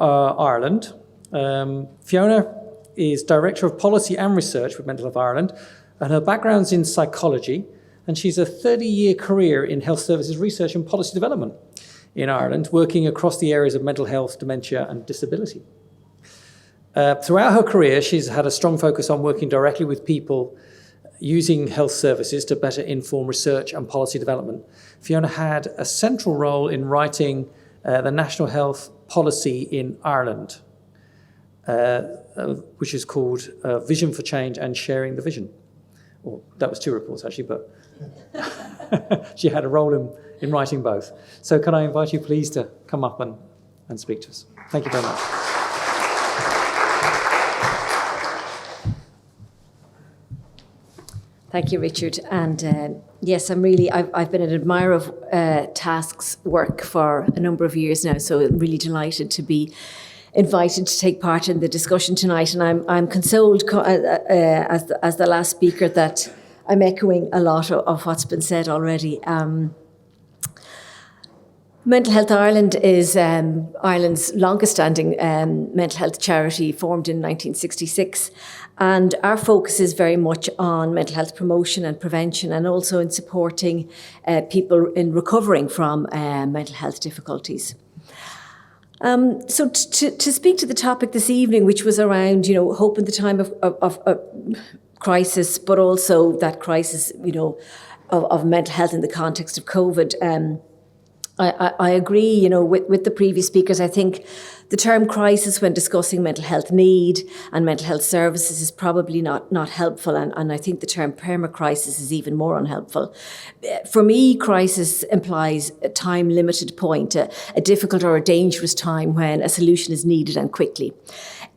[SPEAKER 2] Ireland. Fiona is Director of Policy and Research with Mental Health Ireland, and her background's in psychology, and she's a 30-year career in health services research and policy development in Ireland, working across the areas of mental health, dementia, and disability. Throughout her career, she's had a strong focus on working directly with people using health services to better inform research and policy development. Fiona had a central role in writing the National Health Policy in Ireland, which is called Vision for Change and Sharing the Vision. Well, that was 2 reports, actually, but she had a role in writing both. So can I invite you, please, to come up and speak to us? Thank you very much.
[SPEAKER 6] Thank you, Richard. And yes, I've been an admirer of TASC's work for a number of years now, so I'm really delighted to be invited to take part in the discussion tonight. And I'm consoled as the last speaker that I'm echoing a lot of what's been said already. Mental Health Ireland is Ireland's longest standing mental health charity, formed in 1966. And our focus is very much on mental health promotion and prevention, and also in supporting people in recovering from mental health difficulties. So to speak to the topic this evening, which was around, hope in the time of crisis, but also that crisis, of mental health in the context of COVID. I agree, with the previous speakers. I think the term crisis when discussing mental health need and mental health services is probably not helpful. And I think the term perma-crisis is even more unhelpful. For me, crisis implies a time-limited point, a difficult or a dangerous time when a solution is needed and quickly.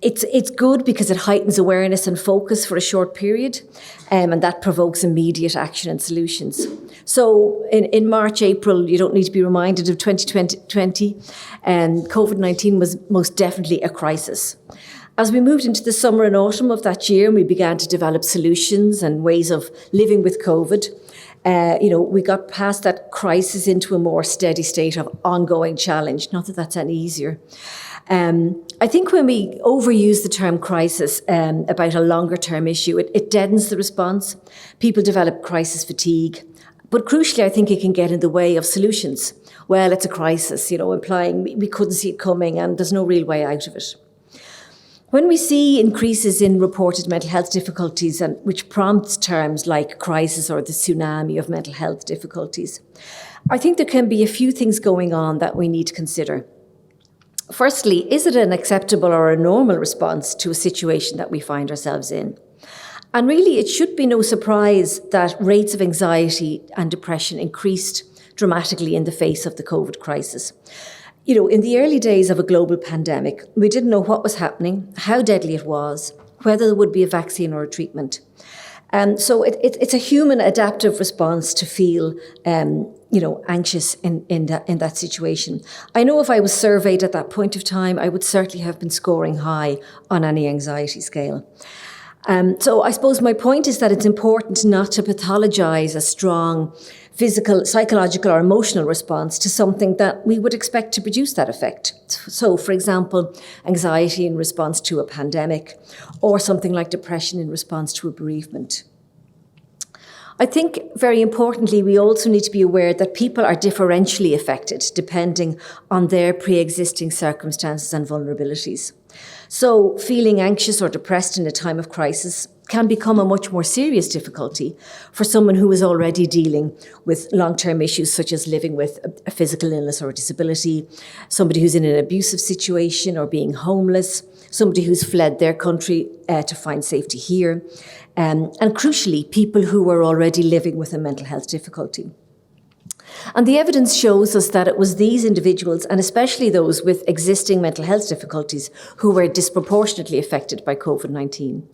[SPEAKER 6] It's good because it heightens awareness and focus for a short period, and that provokes immediate action and solutions. So in March, April, you don't need to be reminded of 2020, and COVID-19 was most definitely a crisis. As we moved into the summer and autumn of that year, and we began to develop solutions and ways of living with COVID, we got past that crisis into a more steady state of ongoing challenge. Not that that's any easier. I think when we overuse the term crisis about a longer term issue, it deadens the response. People develop crisis fatigue. But crucially, I think it can get in the way of solutions. Well, it's a crisis, implying we couldn't see it coming and there's no real way out of it. When we see increases in reported mental health difficulties, and which prompts terms like crisis or the tsunami of mental health difficulties, I think there can be a few things going on that we need to consider. Firstly, is it an acceptable or a normal response to a situation that we find ourselves in? And really, it should be no surprise that rates of anxiety and depression increased dramatically in the face of the COVID crisis. In the early days of a global pandemic, we didn't know what was happening, how deadly it was, whether there would be a vaccine or a treatment. So it's a human adaptive response to feel, anxious in that situation. I know if I was surveyed at that point of time, I would certainly have been scoring high on any anxiety scale. So I suppose my point is that it's important not to pathologise a strong physical, psychological or emotional response to something that we would expect to produce that effect. So, for example, anxiety in response to a pandemic, or something like depression in response to a bereavement. I think, very importantly, we also need to be aware that people are differentially affected depending on their pre-existing circumstances and vulnerabilities. So feeling anxious or depressed in a time of crisis can become a much more serious difficulty for someone who is already dealing with long-term issues such as living with a physical illness or a disability, somebody who's in an abusive situation or being homeless, somebody who's fled their country to find safety here, and crucially, people who are already living with a mental health difficulty. And the evidence shows us that it was these individuals, and especially those with existing mental health difficulties, who were disproportionately affected by COVID-19.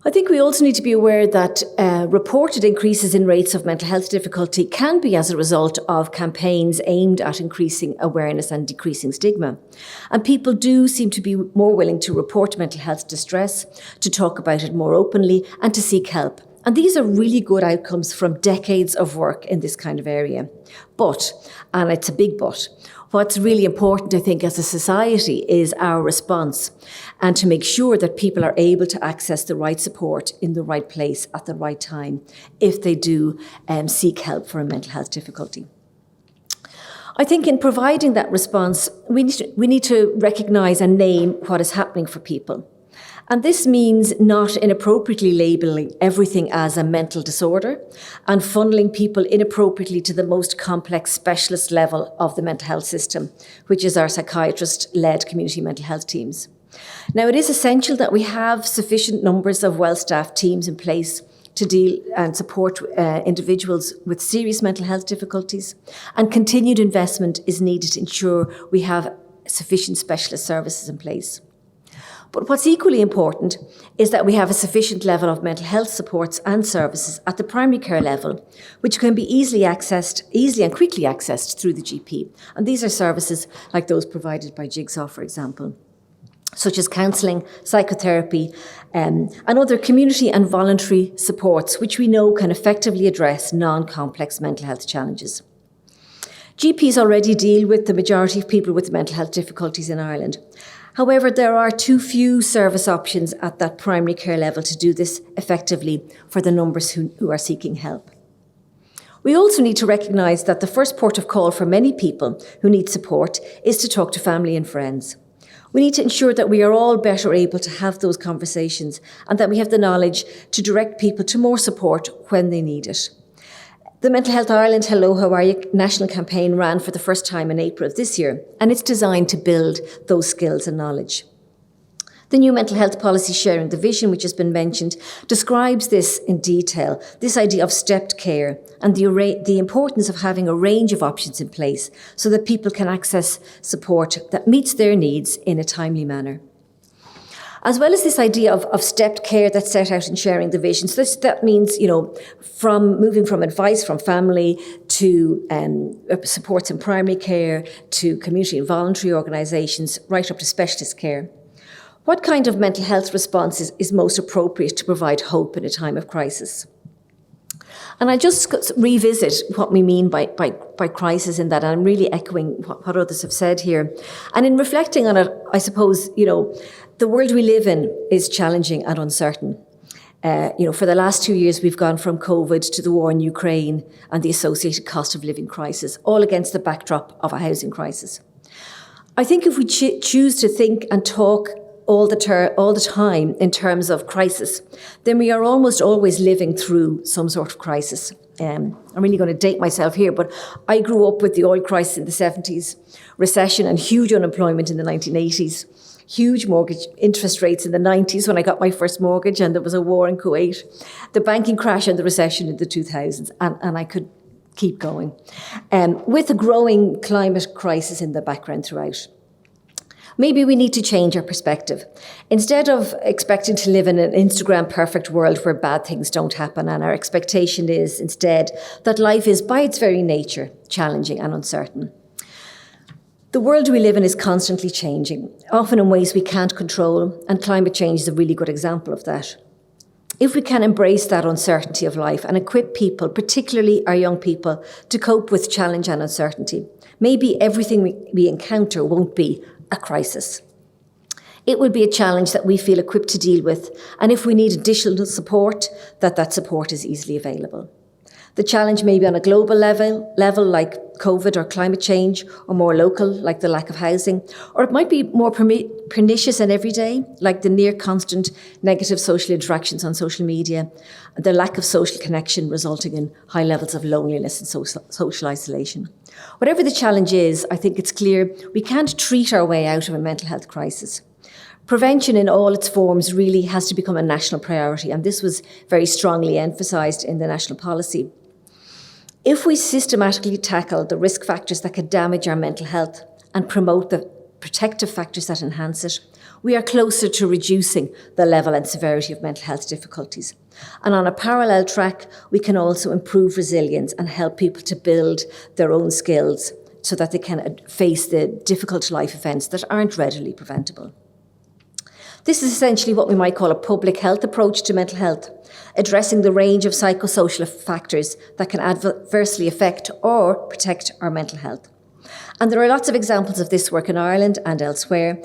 [SPEAKER 6] I think we also need to be aware that reported increases in rates of mental health difficulty can be as a result of campaigns aimed at increasing awareness and decreasing stigma. And people do seem to be more willing to report mental health distress, to talk about it more openly, and to seek help. And these are really good outcomes from decades of work in this kind of area. But, and it's a big but, what's really important, I think, as a society is our response, and to make sure that people are able to access the right support in the right place at the right time if they do seek help for a mental health difficulty. I think in providing that response, we need to recognise and name what is happening for people. And this means not inappropriately labelling everything as a mental disorder and funneling people inappropriately to the most complex specialist level of the mental health system, which is our psychiatrist-led community mental health teams. Now, it is essential that we have sufficient numbers of well-staffed teams in place to deal and support individuals with serious mental health difficulties, and continued investment is needed to ensure we have sufficient specialist services in place. But what's equally important is that we have a sufficient level of mental health supports and services at the primary care level, which can be easily and quickly accessed through the GP. And these are services like those provided by Jigsaw, for example, such as counselling, psychotherapy, and other community and voluntary supports, which we know can effectively address non-complex mental health challenges. GPs already deal with the majority of people with mental health difficulties in Ireland. However, there are too few service options at that primary care level to do this effectively for the numbers who are seeking help. We also need to recognise that the first port of call for many people who need support is to talk to family and friends. We need to ensure that we are all better able to have those conversations and that we have the knowledge to direct people to more support when they need it. The Mental Health Ireland Hello, How Are You national campaign ran for the first time in April of this year, and it's designed to build those skills and knowledge. The new mental health policy Sharing the Vision, which has been mentioned, describes this in detail, this idea of stepped care and the importance of having a range of options in place so that people can access support that meets their needs in a timely manner. As well as this idea of stepped care that's set out in Sharing the Vision, so that means, from moving from advice from family to supports in primary care to community and voluntary organisations, right up to specialist care. What kind of mental health response is most appropriate to provide hope in a time of crisis? And I just revisit what we mean by crisis in that, and I'm really echoing what others have said here. And in reflecting on it, I suppose, the world we live in is challenging and uncertain. For the last 2 years, we've gone from COVID to the war in Ukraine and the associated cost of living crisis, all against the backdrop of a housing crisis. I think if we choose to think and talk all the time in terms of crisis, then we are almost always living through some sort of crisis. I'm really going to date myself here, but I grew up with the oil crisis in the 70s, recession and huge unemployment in the 1980s, huge mortgage interest rates in the 90s when I got my first mortgage, and there was a war in Kuwait, the banking crash and the recession in the 2000s, and I could keep going, with a growing climate crisis in the background throughout. Maybe we need to change our perspective. Instead of expecting to live in an Instagram perfect world where bad things don't happen, and our expectation is instead that life is by its very nature challenging and uncertain. The world we live in is constantly changing, often in ways we can't control, and climate change is a really good example of that. If we can embrace that uncertainty of life and equip people, particularly our young people, to cope with challenge and uncertainty, maybe everything we encounter won't be a crisis. It will be a challenge that we feel equipped to deal with, and if we need additional support, that support is easily available. The challenge may be on a global level like COVID or climate change, or more local like the lack of housing, or it might be more pernicious and everyday, like the near constant negative social interactions on social media, the lack of social connection resulting in high levels of loneliness and social isolation. Whatever the challenge is, I think it's clear we can't treat our way out of a mental health crisis. Prevention in all its forms really has to become a national priority, and this was very strongly emphasised in the national policy. If we systematically tackle the risk factors that could damage our mental health and promote the protective factors that enhance it, we are closer to reducing the level and severity of mental health difficulties. And on a parallel track, we can also improve resilience and help people to build their own skills so that they can face the difficult life events that aren't readily preventable. This is essentially what we might call a public health approach to mental health, addressing the range of psychosocial factors that can adversely affect or protect our mental health. And there are lots of examples of this work in Ireland and elsewhere.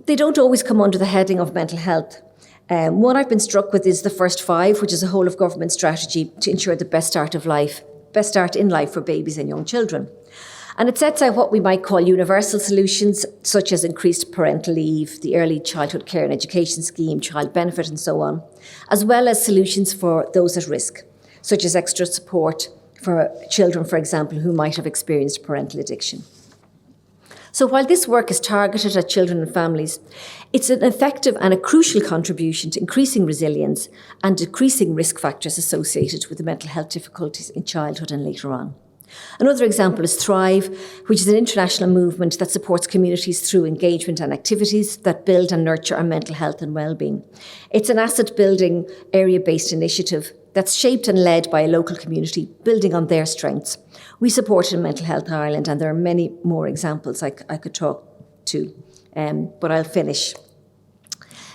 [SPEAKER 6] They don't always come under the heading of mental health. One I've been struck with is the First Five, which is a whole of government strategy to ensure the best start in life for babies and young children. And it sets out what we might call universal solutions, such as increased parental leave, the early childhood care and education scheme, child benefit and so on, as well as solutions for those at risk, such as extra support for children, for example, who might have experienced parental addiction. So while this work is targeted at children and families, it's an effective and a crucial contribution to increasing resilience and decreasing risk factors associated with the mental health difficulties in childhood and later on. Another example is Thrive, which is an international movement that supports communities through engagement and activities that build and nurture our mental health and well-being. It's an asset-building, area-based initiative that's shaped and led by a local community, building on their strengths. We support it in Mental Health Ireland, and there are many more examples I could talk to, but I'll finish.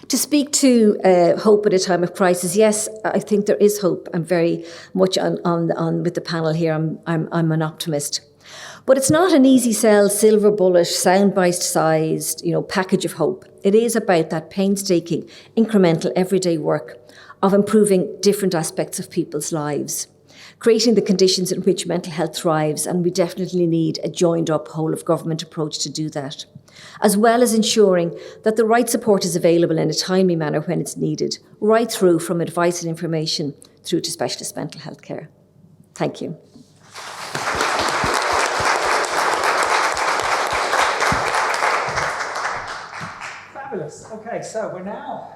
[SPEAKER 6] To speak to hope at a time of crisis, yes, I think there is hope. I'm very much on with the panel here. I'm an optimist. But it's not an easy sell, silver bullet, soundbite-sized, package of hope. It is about that painstaking, incremental, everyday work of improving different aspects of people's lives, creating the conditions in which mental health thrives, and we definitely need a joined-up whole-of-government approach to do that, as well as ensuring that the right support is available in a timely manner when it's needed, right through from advice and information through to specialist mental health care. Thank you.
[SPEAKER 2] Fabulous. Okay, so we're now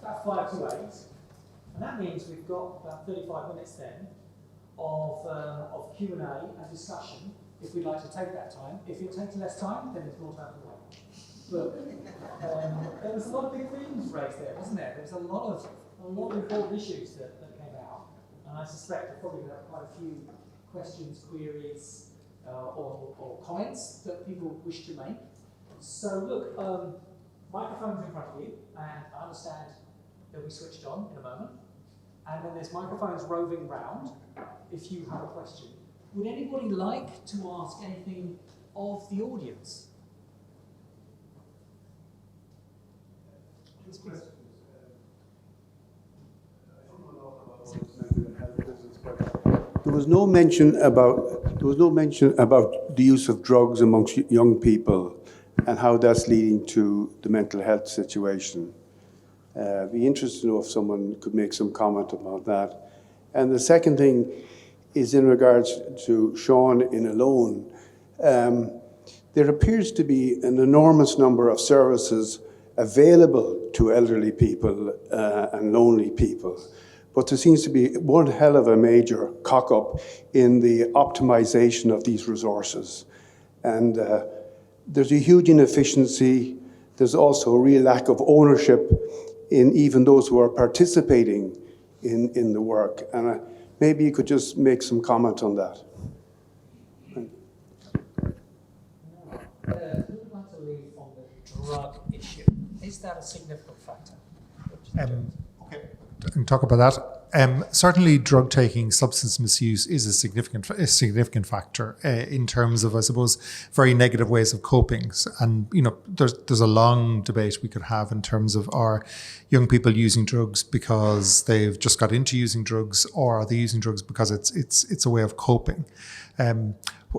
[SPEAKER 2] about 5 to 8, and that means we've got about 35 minutes then of Q&A and discussion, if we'd like to take that time. If it takes less time, then it's not out of the way. But there was a lot of big themes raised there, wasn't there? There was a lot of important issues that came out, and I suspect we'll probably have quite a few questions, queries, or comments that people wish to make. So look, microphones in front of you, and I understand they'll be switched on in a moment. And then there's microphones roving round if you have a question. Would anybody like to ask anything of the audience?
[SPEAKER 7] There was no mention about the use of drugs amongst young people and how that's leading to the mental health situation. Be interested to know if someone could make some comment about that. And the second thing is in regards to Sean in Alone. There appears to be an enormous number of services available to elderly people and lonely people. But there seems to be one hell of a major cock-up in the optimization of these resources. And there's a huge inefficiency. There's also a real lack of ownership in even those who are participating in the work. And maybe you could just make some comment on that.
[SPEAKER 2] Who would like to lead on the drug issue? Is that a significant factor?
[SPEAKER 5] Okay, I can talk about that. Certainly, drug taking, substance misuse is a significant factor in terms of, I suppose, very negative ways of coping. And there's a long debate we could have in terms of, are young people using drugs because they've just got into using drugs, or are they using drugs because it's a way of coping?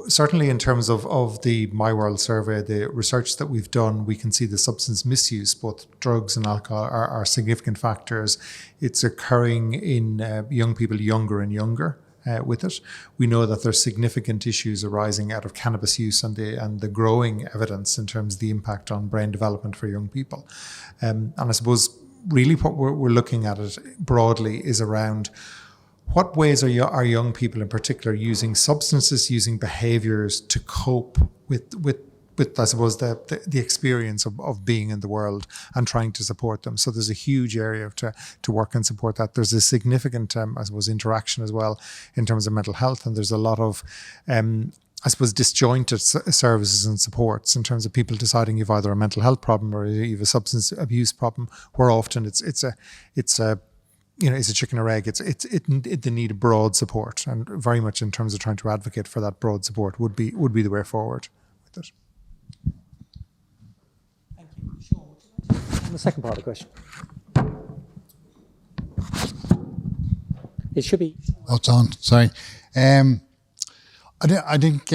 [SPEAKER 5] Certainly, in terms of the My World survey, the research that we've done, we can see the substance misuse, both drugs and alcohol, are significant factors. It's occurring in young people younger and younger with it. We know that there's significant issues arising out of cannabis use and the growing evidence in terms of the impact on brain development for young people. And I suppose really what we're looking at it broadly is around what ways are young people in particular using substances, using behaviours to cope with I suppose the experience of being in the world and trying to support them. So there's a huge area to work and support that. There's a significant I suppose interaction as well in terms of mental health, and there's a lot of I suppose disjointed services and supports in terms of people deciding you've either a mental health problem or you've a substance abuse problem, where often it's a chicken or egg. They need a broad support, and very much in terms of trying to advocate for that broad support would be the way forward with it.
[SPEAKER 2] Thank you. Sean, would you like to answer the second part of the question? It should be.
[SPEAKER 3] Oh, it's on. Sorry. I think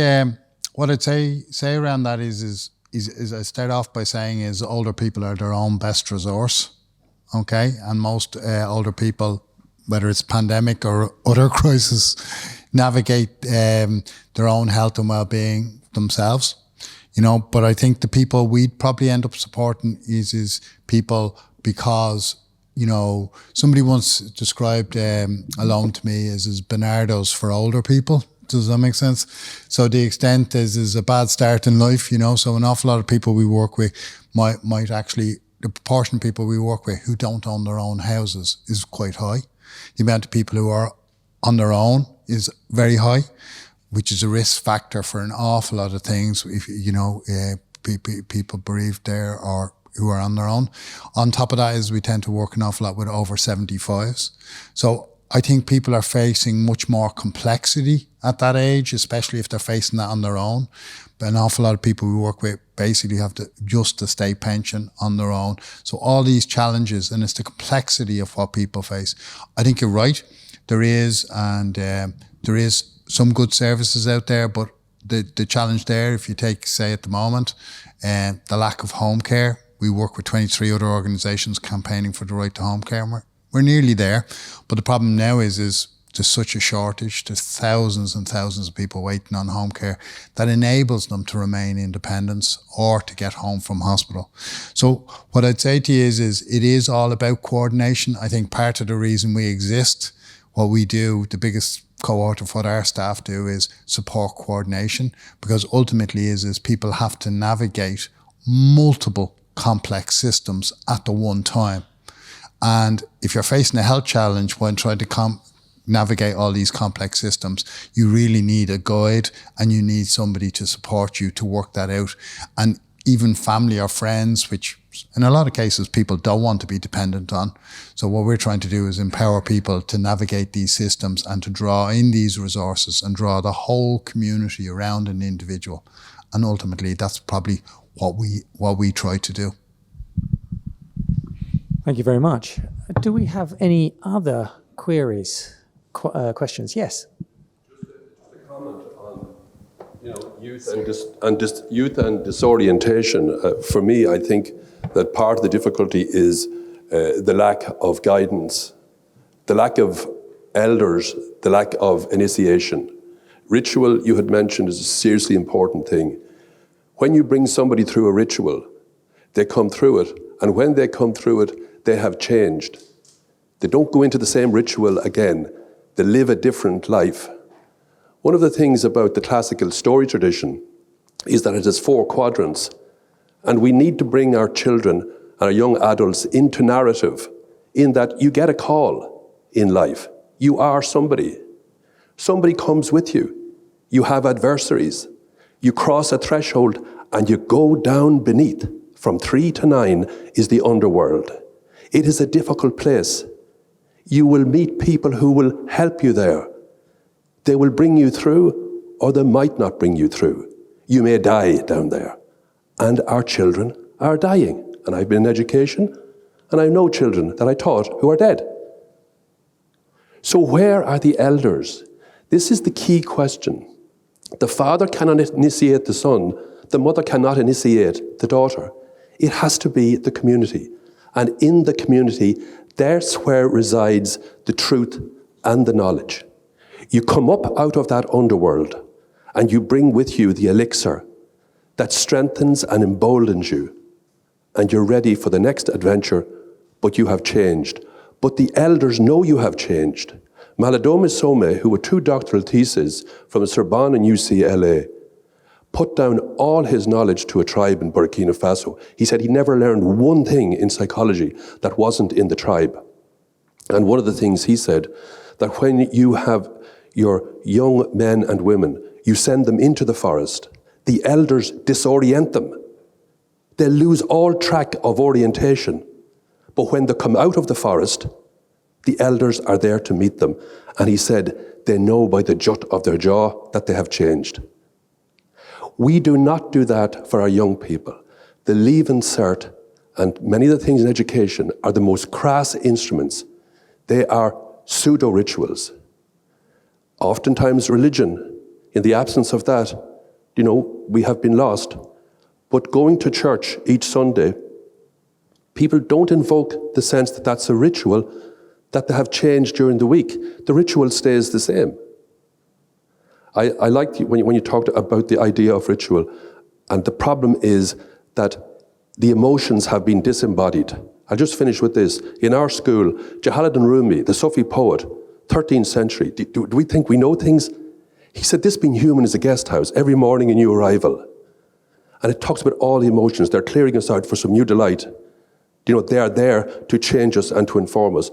[SPEAKER 3] what I'd say around that is I start off by saying is older people are their own best resource. Okay, and most older people, whether it's pandemic or other crisis, navigate their own health and well-being themselves. But I think the people we'd probably end up supporting is people because, somebody once described Alone to me as Bernardo's for older people. Does that make sense? So the extent is a bad start in life, so an awful lot of people we work with might actually, the proportion of people we work with who don't own their own houses is quite high. The amount of people who are on their own is very high, which is a risk factor for an awful lot of things. If people bereaved there or who are on their own. On top of that is we tend to work an awful lot with over 75s. So I think people are facing much more complexity at that age, especially if they're facing that on their own. But an awful lot of people we work with basically have just the state pension on their own. So all these challenges, and it's the complexity of what people face. I think you're right. There is some good services out there, but the challenge there, if you take, say at the moment, the lack of home care. We work with 23 other organisations campaigning for the right to home care. We're nearly there, but the problem now is there's such a shortage. There's thousands and thousands of people waiting on home care that enables them to remain independent or to get home from hospital. So what I'd say to you is it is all about coordination. I think part of the reason we exist, what we do, the biggest cohort of what our staff do is support coordination, because ultimately is people have to navigate multiple complex systems at the one time. And if you're facing a health challenge when trying to navigate all these complex systems, you really need a guide and you need somebody to support you to work that out. And even family or friends, which in a lot of cases people don't want to be dependent on. So what we're trying to do is empower people to navigate these systems and to draw in these resources and draw the whole community around an individual. And ultimately that's probably what we try to do.
[SPEAKER 2] Thank you very much. Do we have any other queries, questions? Yes.
[SPEAKER 8] Just a comment on, youth and disorientation. For me, I think that part of the difficulty is the lack of guidance, the lack of elders, the lack of initiation. Ritual, you had mentioned, is a seriously important thing. When you bring somebody through a ritual, they come through it, and when they come through it, they have changed. They don't go into the same ritual again. They live a different life. One of the things about the classical story tradition is that it has 4 quadrants, and we need to bring our children and our young adults into narrative, in that you get a call in life. You are somebody. Somebody comes with you. You have adversaries. You cross a threshold and you go down beneath. From 3 to 9 is the underworld. It is a difficult place. You will meet people who will help you there. They will bring you through, or they might not bring you through. You may die down there. And our children are dying. And I've been in education, and I know children that I taught who are dead. So where are the elders? This is the key question. The father cannot initiate the son. The mother cannot initiate the daughter. It has to be the community. And in the community, there's where resides the truth and the knowledge. You come up out of that underworld and you bring with you the elixir that strengthens and emboldens you. And you're ready for the next adventure, but you have changed. But the elders know you have changed. Malidoma Some, who were 2 doctoral theses from Sorbonne and UCLA, put down all his knowledge to a tribe in Burkina Faso. He said he never learned one thing in psychology that wasn't in the tribe. And one of the things he said, that when you have your young men and women, you send them into the forest, the elders disorient them. They lose all track of orientation. But when they come out of the forest, the elders are there to meet them. And he said, they know by the jut of their jaw that they have changed. We do not do that for our young people. The leaving cert and many of the things in education are the most crass instruments. They are pseudo-rituals. Oftentimes religion, in the absence of that, we have been lost. But going to church each Sunday, people don't invoke the sense that that's a ritual that they have changed during the week. The ritual stays the same. I liked when you talked about the idea of ritual, and the problem is that the emotions have been disembodied. I'll just finish with this. In our school, Jalaluddin Rumi, the Sufi poet, 13th century, do we think we know things? He said, this being human is a guest house, every morning a new arrival. And it talks about all the emotions. They're clearing us out for some new delight. They are there to change us and to inform us.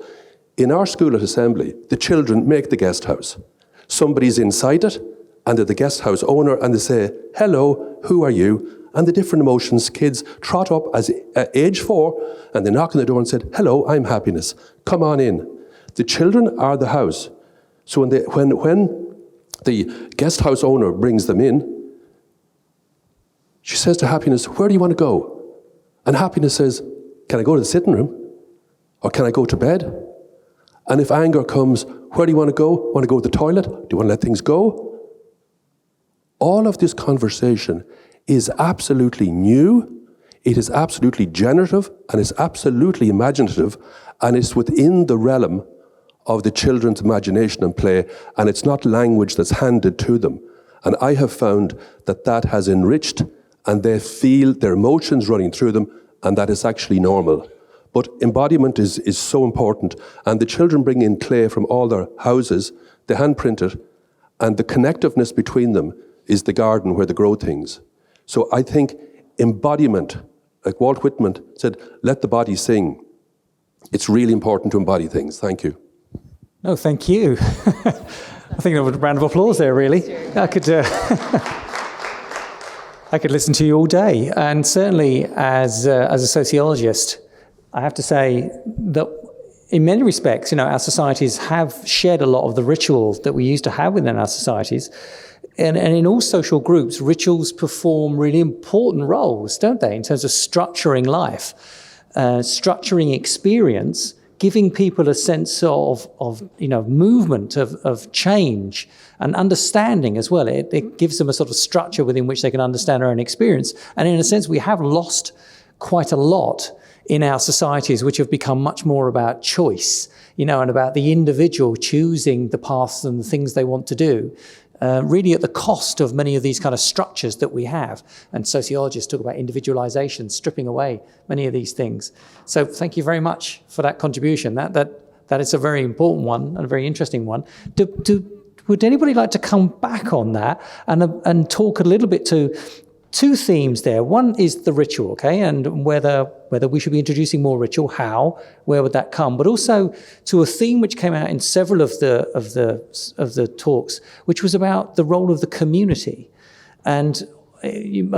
[SPEAKER 8] In our school at Assembly, the children make the guest house. Somebody's inside it, and they're the guest house owner, and they say, hello, who are you? And the different emotions, kids trot up at age 4, and they knock on the door and said, hello, I'm happiness. Come on in. The children are the house. So when the guest house owner brings them in, she says to Happiness, where do you want to go? And Happiness says, can I go to the sitting room? Or can I go to bed? And if anger comes, where do you want to go? Want to go to the toilet? Do you want to let things go? All of this conversation is absolutely new, it is absolutely generative, and it's absolutely imaginative, and it's within the realm of the children's imagination and play, and it's not language that's handed to them. And I have found that that has enriched, and they feel their emotions running through them, and that is actually normal. But embodiment is so important, and the children bring in clay from all their houses, they hand print it, and the connectiveness between them is the garden where they grow things. So I think think like Walt Whitman said, let the body sing. It's really important to embody things. Thank you.
[SPEAKER 2] No, thank you. I think that was a round of applause there, really. I could listen to you all day. And certainly as a sociologist, I have to say that in many respects, our societies have shed a lot of the rituals that we used to have within our societies. And in all social groups, rituals perform really important roles, don't they, in terms of structuring life, structuring experience, giving people a sense of movement, of change, and understanding as well. It gives them a sort of structure within which they can understand their own experience. And in a sense, we have lost quite a lot in our societies, which have become much more about choice, and about the individual choosing the paths and the things they want to do. Really at the cost of many of these kind of structures that we have. And sociologists talk about individualization, stripping away many of these things. So thank you very much for that contribution. That is a very important one and a very interesting one. Would anybody like to come back on that and talk a little bit to two themes there? One is the ritual, okay, and whether we should be introducing more ritual, how, where would that come? But also to a theme which came out in several of the talks, which was about the role of the community. And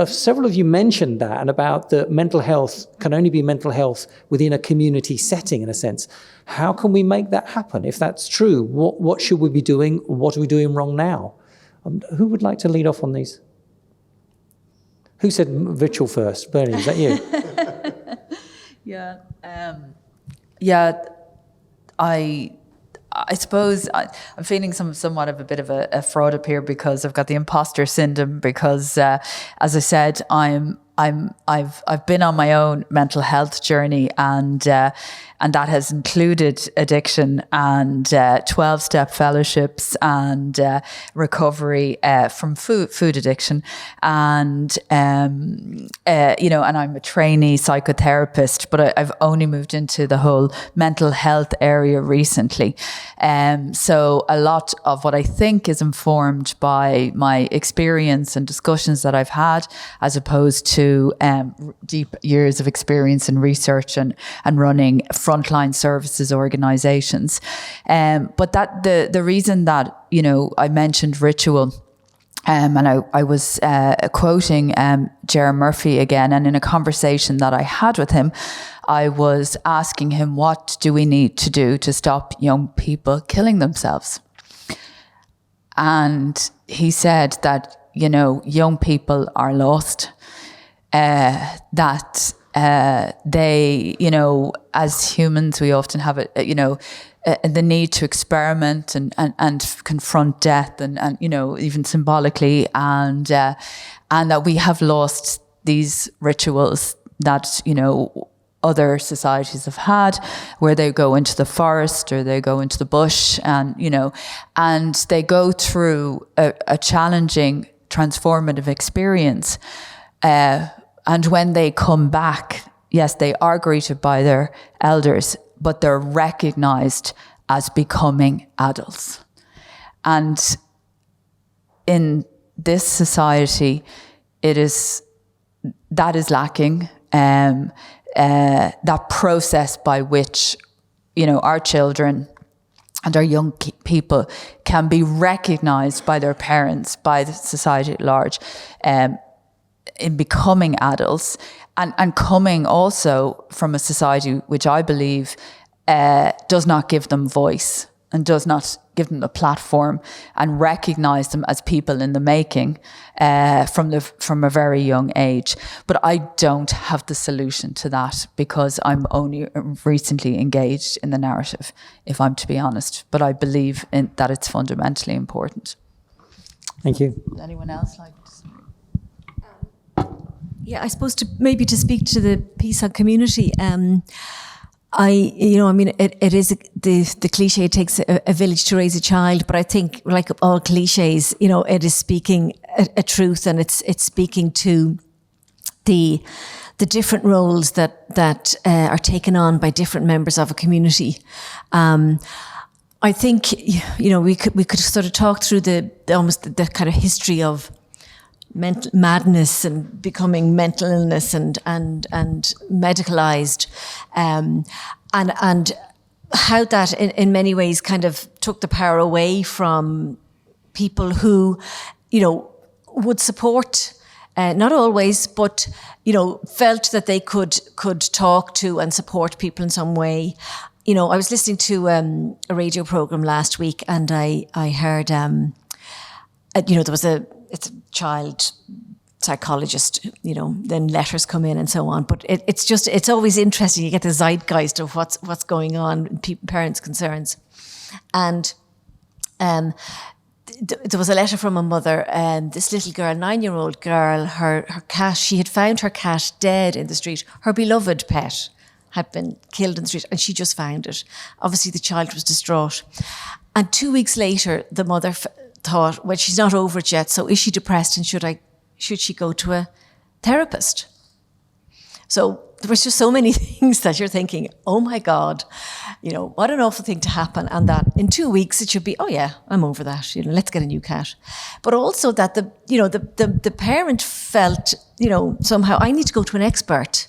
[SPEAKER 2] several of you mentioned that, and about that mental health can only be mental health within a community setting, in a sense. How can we make that happen? If that's true, what should we be doing? What are we doing wrong now? Who would like to lead off on these? Who said ritual first? Bernie, is that you?
[SPEAKER 4] I suppose I'm feeling somewhat of a bit of a fraud up here, because I've got the imposter syndrome, because as I said, I've been on my own mental health journey, and that has included addiction and 12-step fellowships and recovery from food addiction, and and I'm a trainee psychotherapist, but I've only moved into the whole mental health area recently. So a lot of what I think is informed by my experience and discussions that I've had, as opposed to deep years of experience in research and running frontline services organizations. But that the reason that, I mentioned ritual, and I was quoting Ger Murphy again, and in a conversation that I had with him, I was asking him, what do we need to do to stop young people killing themselves? And he said that, young people are lost, that they, as humans, we often have the need to experiment and confront death and even symbolically, and that we have lost these rituals that, other societies have had, where they go into the forest or they go into the bush, and they go through a challenging, transformative experience. And when they come back, yes, they are greeted by their elders, but they're recognized as becoming adults. And in this society, that is lacking. That process by which, our children and our young people can be recognized by their parents, by the society at large, in becoming adults, and coming also from a society which I believe does not give them voice and does not give them a platform and recognise them as people in the making from a very young age. But I don't have the solution to that because I'm only recently engaged in the narrative, if I'm to be honest. But I believe that it's fundamentally important.
[SPEAKER 2] Thank you.
[SPEAKER 4] Would anyone else like to speak?
[SPEAKER 6] Yeah, I suppose to speak to the piece on community. It is the cliche, it takes a village to raise a child, but I think, like all cliches, it is speaking a truth, and it's speaking to the different roles that are taken on by different members of a community. I think, we could sort of talk through the kind of history of mental madness and becoming mental illness and medicalized, and how that in many ways kind of took the power away from people who, would support, not always, but, felt that they could talk to and support people in some way. I was listening to a radio program last week, and I heard, there was it's a child psychologist, then letters come in and so on. But it's always interesting. You get the zeitgeist of what's going on, parents' concerns. And there was a letter from a mother, and this little girl, 9-year-old girl, her cat, she had found her cat dead in the street. Her beloved pet had been killed in the street, and she just found it. Obviously, the child was distraught. And 2 weeks later, the mother thought, well, she's not over it yet, so is she depressed, and should she go to a therapist? So there was just so many things that you're thinking, oh my God, what an awful thing to happen, and that in 2 weeks it should be, oh yeah, I'm over that, let's get a new cat. But also that the parent felt, somehow I need to go to an expert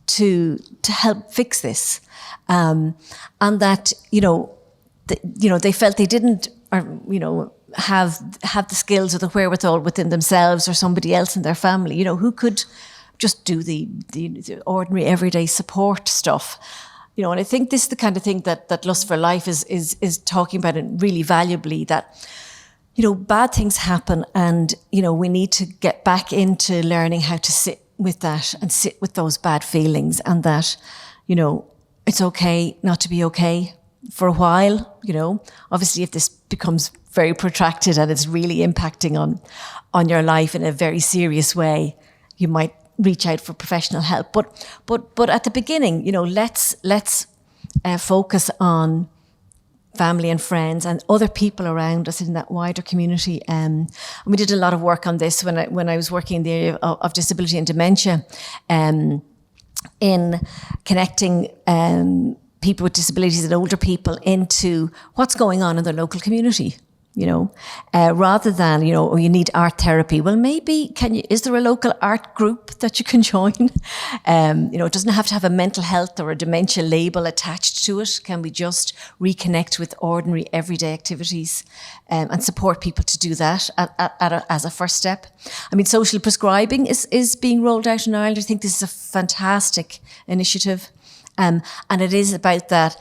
[SPEAKER 6] to help fix this, and that they felt they didn't, have the skills or the wherewithal within themselves or somebody else in their family, who could just do the ordinary everyday support stuff. And I think this is the kind of thing that Lust for Life is talking about, it really valuably, that bad things happen, and we need to get back into learning how to sit with that and sit with those bad feelings, and that it's okay not to be okay for a while. Obviously, if this becomes very protracted and it's really impacting on your life in a very serious way, you might reach out for professional help. But at the beginning, let's focus on family and friends and other people around us in that wider community. And we did a lot of work on this when I was working in the area of disability and dementia, in connecting people with disabilities and older people into what's going on in their local community. Rather than, you need art therapy. Well, maybe is there a local art group that you can join? It doesn't have to have a mental health or a dementia label attached to it. Can we just reconnect with ordinary everyday activities and support people to do that as a first step? I mean, social prescribing is being rolled out in Ireland. I think this is a fantastic initiative. And it is about that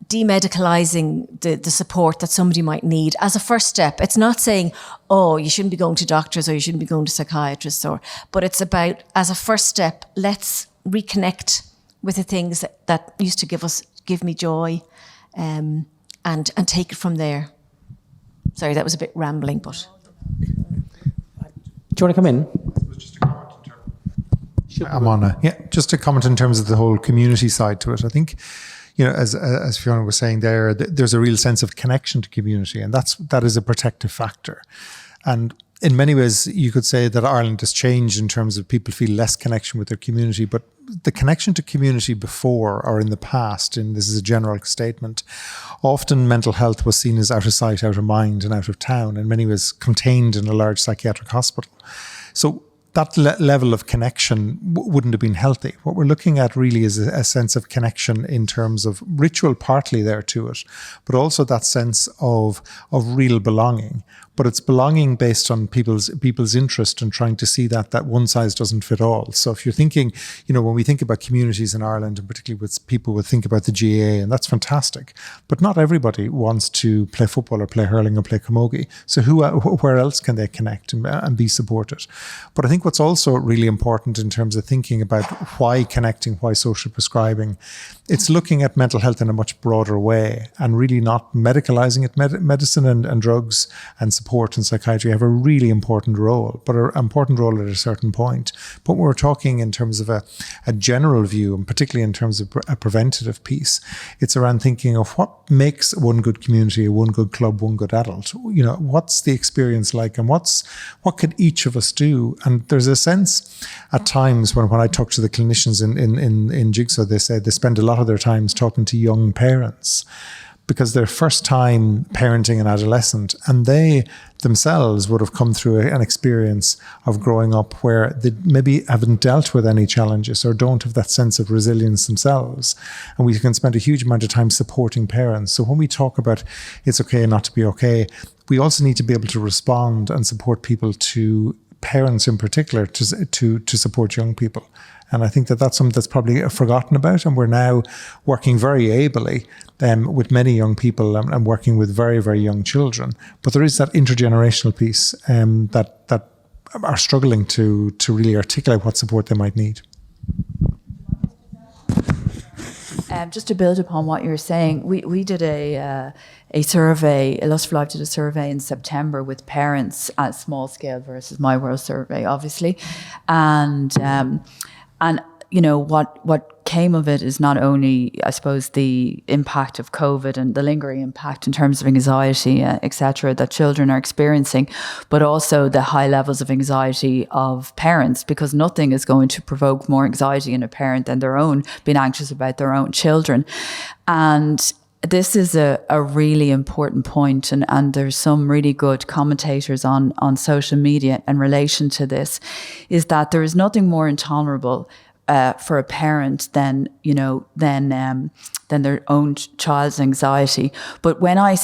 [SPEAKER 6] demedicalising the support that somebody might need as a first step. It's not saying, oh, you shouldn't be going to doctors or you shouldn't be going to psychiatrists, but it's about, as a first step, let's reconnect with the things that used to give me joy, and take it from there. Sorry, that was a bit rambling, but.
[SPEAKER 2] Do you want to come in?
[SPEAKER 5] Just a comment in terms of the whole community side to it. I think, as Fiona was saying there, there's a real sense of connection to community, and that is a protective factor. And in many ways, you could say that Ireland has changed in terms of people feel less connection with their community, but the connection to community before or in the past, and this is a general statement, often mental health was seen as out of sight, out of mind, and out of town, in many ways contained in a large psychiatric hospital. So that level of connection wouldn't have been healthy. What we're looking at really is a sense of connection in terms of ritual partly there to it, but also that sense of real belonging. but it's belonging based on people's interest and trying to see that one size doesn't fit all. So if you're thinking, when we think about communities in Ireland, and particularly with people would think about the GAA, and that's fantastic, but not everybody wants to play football or play hurling or play camogie. So where else can they connect and be supported? But I think what's also really important in terms of thinking about why connecting, why social prescribing, it's looking at mental health in a much broader way and really not medicalizing it. Medicine and drugs and support and psychiatry have a really important role, but an important role at a certain point. But we're talking in terms of a general view, and particularly in terms of a preventative piece, it's around thinking of what makes one good community, one good club, one good adult. What's the experience like, and what could each of us do? And there's a sense at times when I talk to the clinicians in Jigsaw, they say they spend a lot of their times talking to young parents because they're first time parenting an adolescent, and they themselves would have come through an experience of growing up where they maybe haven't dealt with any challenges or don't have that sense of resilience themselves. And we can spend a huge amount of time supporting parents. So when we talk about it's okay not to be okay, we also need to be able to respond and support people, to parents in particular, to support young people. And I think that's something that's probably forgotten about. And we're now working very ably with many young people and working with very, very young children. But there is that intergenerational piece that are struggling to really articulate what support they might need.
[SPEAKER 4] Just to build upon what you're saying, we did a survey, Lust for Life did a survey in September with parents at small scale versus My World survey, obviously. And what came of it is not only, I suppose, the impact of COVID and the lingering impact in terms of anxiety, etc., that children are experiencing, but also the high levels of anxiety of parents, because nothing is going to provoke more anxiety in a parent than being anxious about their own children. And this is a really important point, and there's some really good commentators on social media in relation to this, is that there is nothing more intolerable for a parent than their own child's anxiety. But when I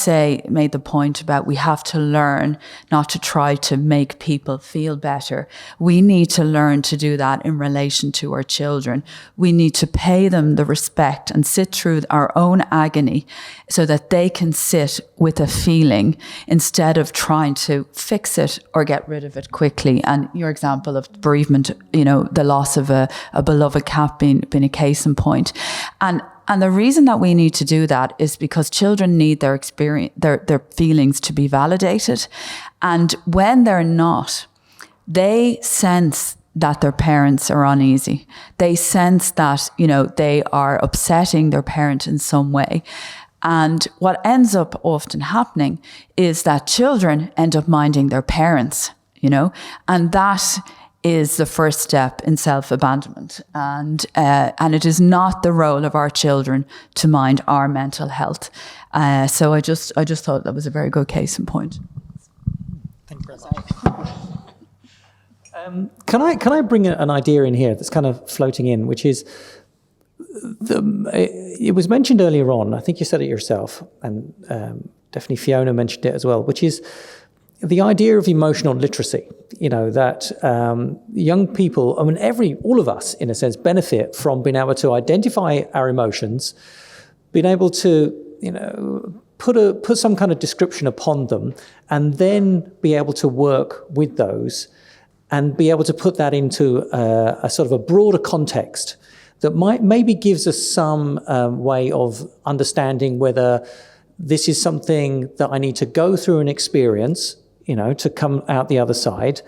[SPEAKER 4] made the point about we have to learn not to try to make people feel better, we need to learn to do that in relation to our children. We need to pay them the respect and sit through our own agony so that they can sit with a feeling instead of trying to fix it or get rid of it quickly. And your example of bereavement, the loss of a beloved cat being a case in point. And the reason that we need to do that is because children need their experience, their feelings to be validated. And when they're not, they sense that their parents are uneasy. They sense that, they are upsetting their parent in some way. And what ends up often happening is that children end up minding their parents, and that is the first step in self-abandonment. And it is not the role of our children to mind our mental health. So I just thought that was a very good case in point.
[SPEAKER 2] Thank you very much. Can I bring an idea in here that's kind of floating in, which is, it was mentioned earlier on, I think you said it yourself, and definitely Fiona mentioned it as well, which is the idea of emotional literacy, that young people, all of us, in a sense, benefit from being able to identify our emotions, being able to, put some kind of description upon them, and then be able to work with those and be able to put that into a sort of a broader context that maybe gives us some way of understanding whether this is something that I need to go through an experience, to come out the other side,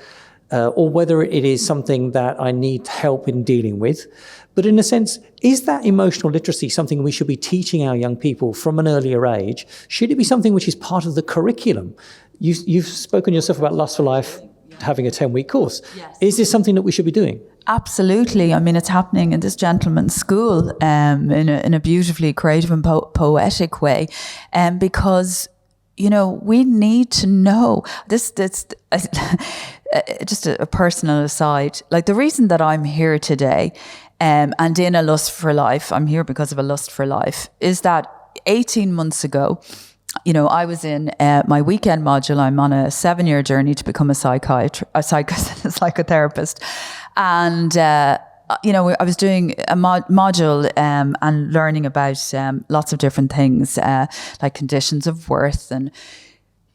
[SPEAKER 2] or whether it is something that I need help in dealing with. But in a sense, is that emotional literacy something we should be teaching our young people from an earlier age? Should it be something which is part of the curriculum? You've spoken yourself about Lust for Life having a 10-week course. Yes. Is this something that we should be doing?
[SPEAKER 4] Absolutely. It's happening in this gentleman's school in a beautifully creative and poetic way, because we need to know this. Just a personal aside. Like, the reason that I'm here today, and in a Lust for Life, I'm here because of a Lust for Life, is that 18 months ago, I was in my weekend module. I'm on a 7-year journey to become a psychotherapist. And, I was doing a module and learning about lots of different things, like conditions of worth and,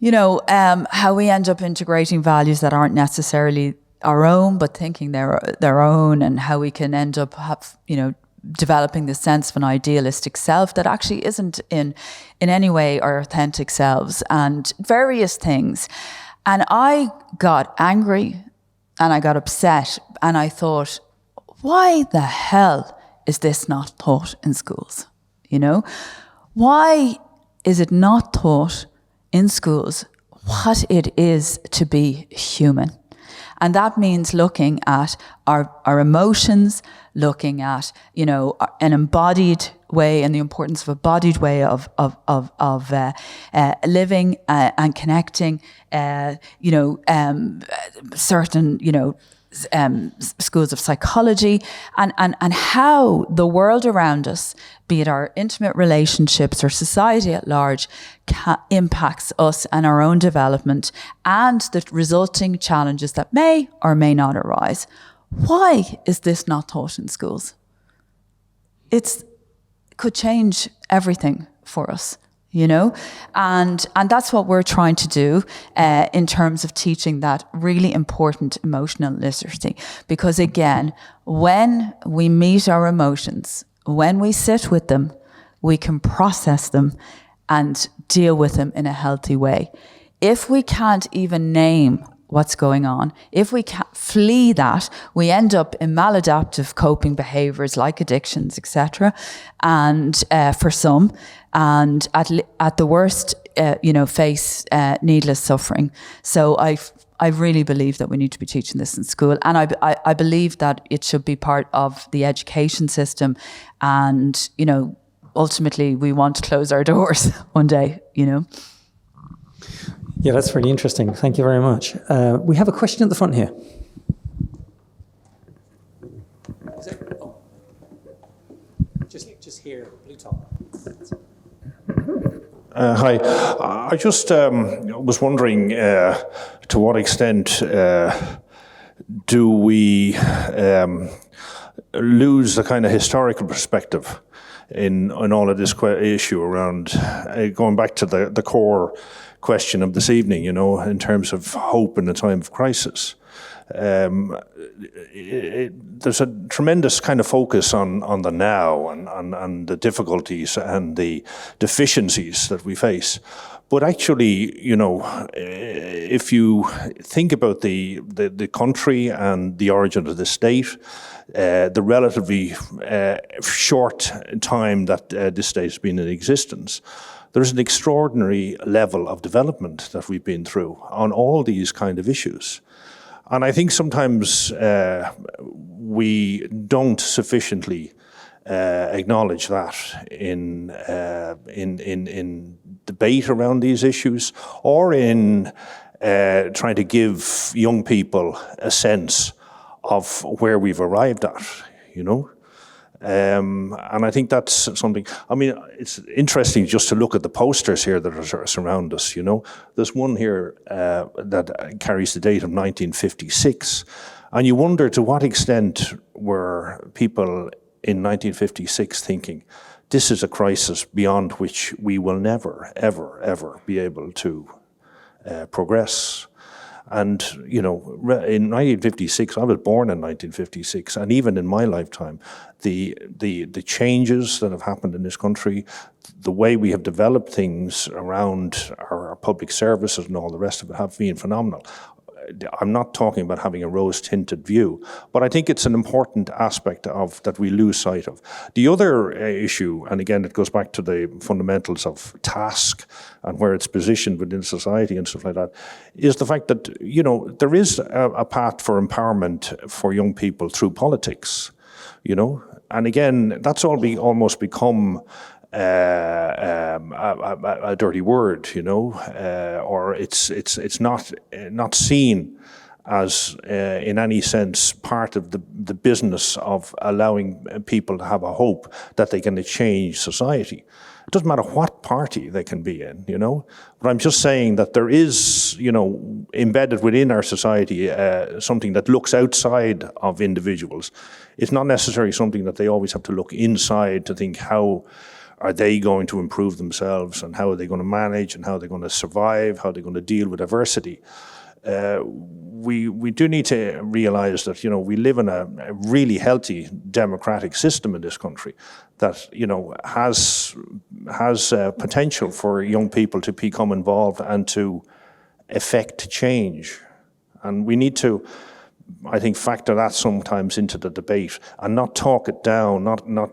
[SPEAKER 4] how we end up integrating values that aren't necessarily our own, but thinking they're their own, and how we can end up developing this sense of an idealistic self that actually isn't in any way our authentic selves, and various things. And I got angry and I got upset, and I thought, why the hell is this not taught in schools? Why is it not taught in schools what it is to be human? And that means looking at our emotions, looking at, an embodied way and the importance of a embodied way of living and connecting, certain, schools of psychology, and how the world around us, be it our intimate relationships or society at large, impacts us and our own development and the resulting challenges that may or may not arise. Why is this not taught in schools? It could change everything for us. And that's what we're trying to do in terms of teaching that really important emotional literacy. Because again, when we meet our emotions, when we sit with them, we can process them and deal with them in a healthy way. If we can't even name what's going on, if we can't flee that, we end up in maladaptive coping behaviors like addictions, etc. And for some, and at the worst, face needless suffering. So I really believe that we need to be teaching this in school, and I believe that it should be part of the education system. And ultimately, we want to close our doors one day.
[SPEAKER 2] Yeah, that's really interesting. Thank you very much. We have a question at the front here. Just here, blue top.
[SPEAKER 9] Hi. I just was wondering to what extent do we lose the kind of historical perspective in all of this issue around going back to the core question of this evening, in terms of hope in a time of crisis. There's a tremendous kind of focus on the now and the difficulties and the deficiencies that we face. But actually, if you think about the country and the origin of the state, the relatively short time that this state has been in existence, there's an extraordinary level of development that we've been through on all these kind of issues. And I think sometimes we don't sufficiently acknowledge that in debate around these issues, or in trying to give young people a sense of where we've arrived at, And I think that's something, it's interesting just to look at the posters here that are surround us, There's one here that carries the date of 1956, and you wonder to what extent were people in 1956 thinking, this is a crisis beyond which we will never, ever, ever be able to progress. And, in 1956, I was born in 1956, and even in my lifetime, the changes that have happened in this country, the way we have developed things around our public services and all the rest of it have been phenomenal. I'm not talking about having a rose-tinted view, but I think it's an important aspect of that we lose sight of. The other issue, and again, it goes back to the fundamentals of TASC and where it's positioned within society and stuff like that, is the fact that, there is a path for empowerment for young people through politics, And again, that's almost become a dirty word, or it's not seen as in any sense part of the business of allowing people to have a hope that they can change society. It doesn't matter what party they can be in, But I'm just saying that there is, embedded within our society something that looks outside of individuals. It's not necessarily something that they always have to look inside to think how are they going to improve themselves and how are they going to manage and how are they going to survive, how are they going to deal with adversity. We do need to realise that we live in a really healthy democratic system in this country that has potential for young people to become involved and to effect change, and we need to, I think, factor that sometimes into the debate and not talk it down, not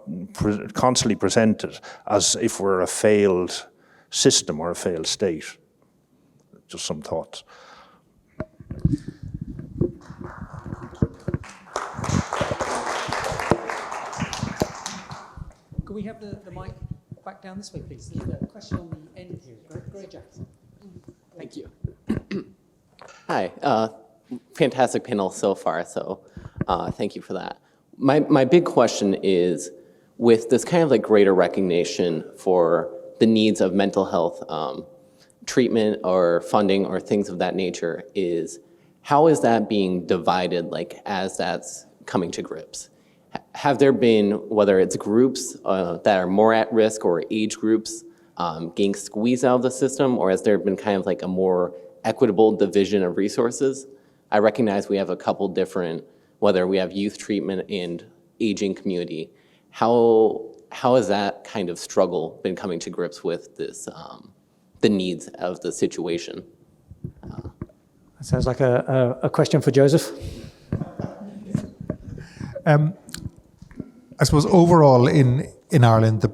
[SPEAKER 9] constantly present it as if we're a failed system or a failed state. Just some thoughts.
[SPEAKER 2] Could we have the mic back down this way, please? There's a question on the end here. Greg Jackson.
[SPEAKER 10] Thank you. Hi. Fantastic panel so far, so thank you for that. My big question is, with this kind of like greater recognition for the needs of mental health treatment or funding or things of that nature, is how is that being divided, like as that's coming to grips? Have there been, whether it's groups that are more at risk or age groups getting squeezed out of the system, or has there been kind of like a more equitable division of resources? I recognize we have a couple different, whether we have youth treatment and aging community. How has that kind of struggle been coming to grips with this, the needs of the situation?
[SPEAKER 2] That sounds like a question for Joseph.
[SPEAKER 5] I suppose overall in Ireland, the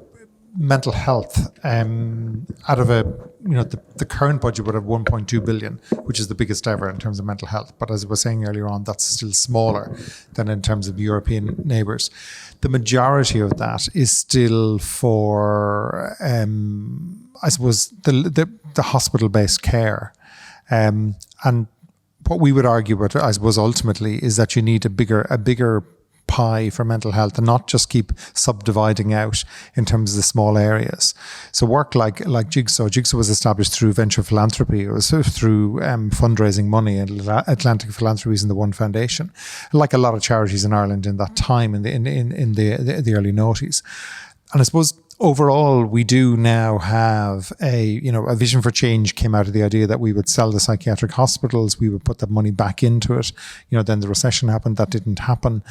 [SPEAKER 5] mental health, out of the current budget would have 1.2 billion, which is the biggest ever in terms of mental health. But as I was saying earlier on, that's still smaller than in terms of European neighbours. The majority of that is still for, I suppose, the hospital-based care. And what we would argue, but I suppose ultimately, is that you need a bigger pie for mental health and not just keep subdividing out in terms of the small areas. So work like Jigsaw was established through venture philanthropy. It was through fundraising money, and Atlantic Philanthropies and the One Foundation, like a lot of charities in Ireland in that time in the early noughties. And I suppose overall, we do now have a vision for change came out of the idea that we would sell the psychiatric hospitals, we would put that money back into it. Then the recession happened, that didn't happen.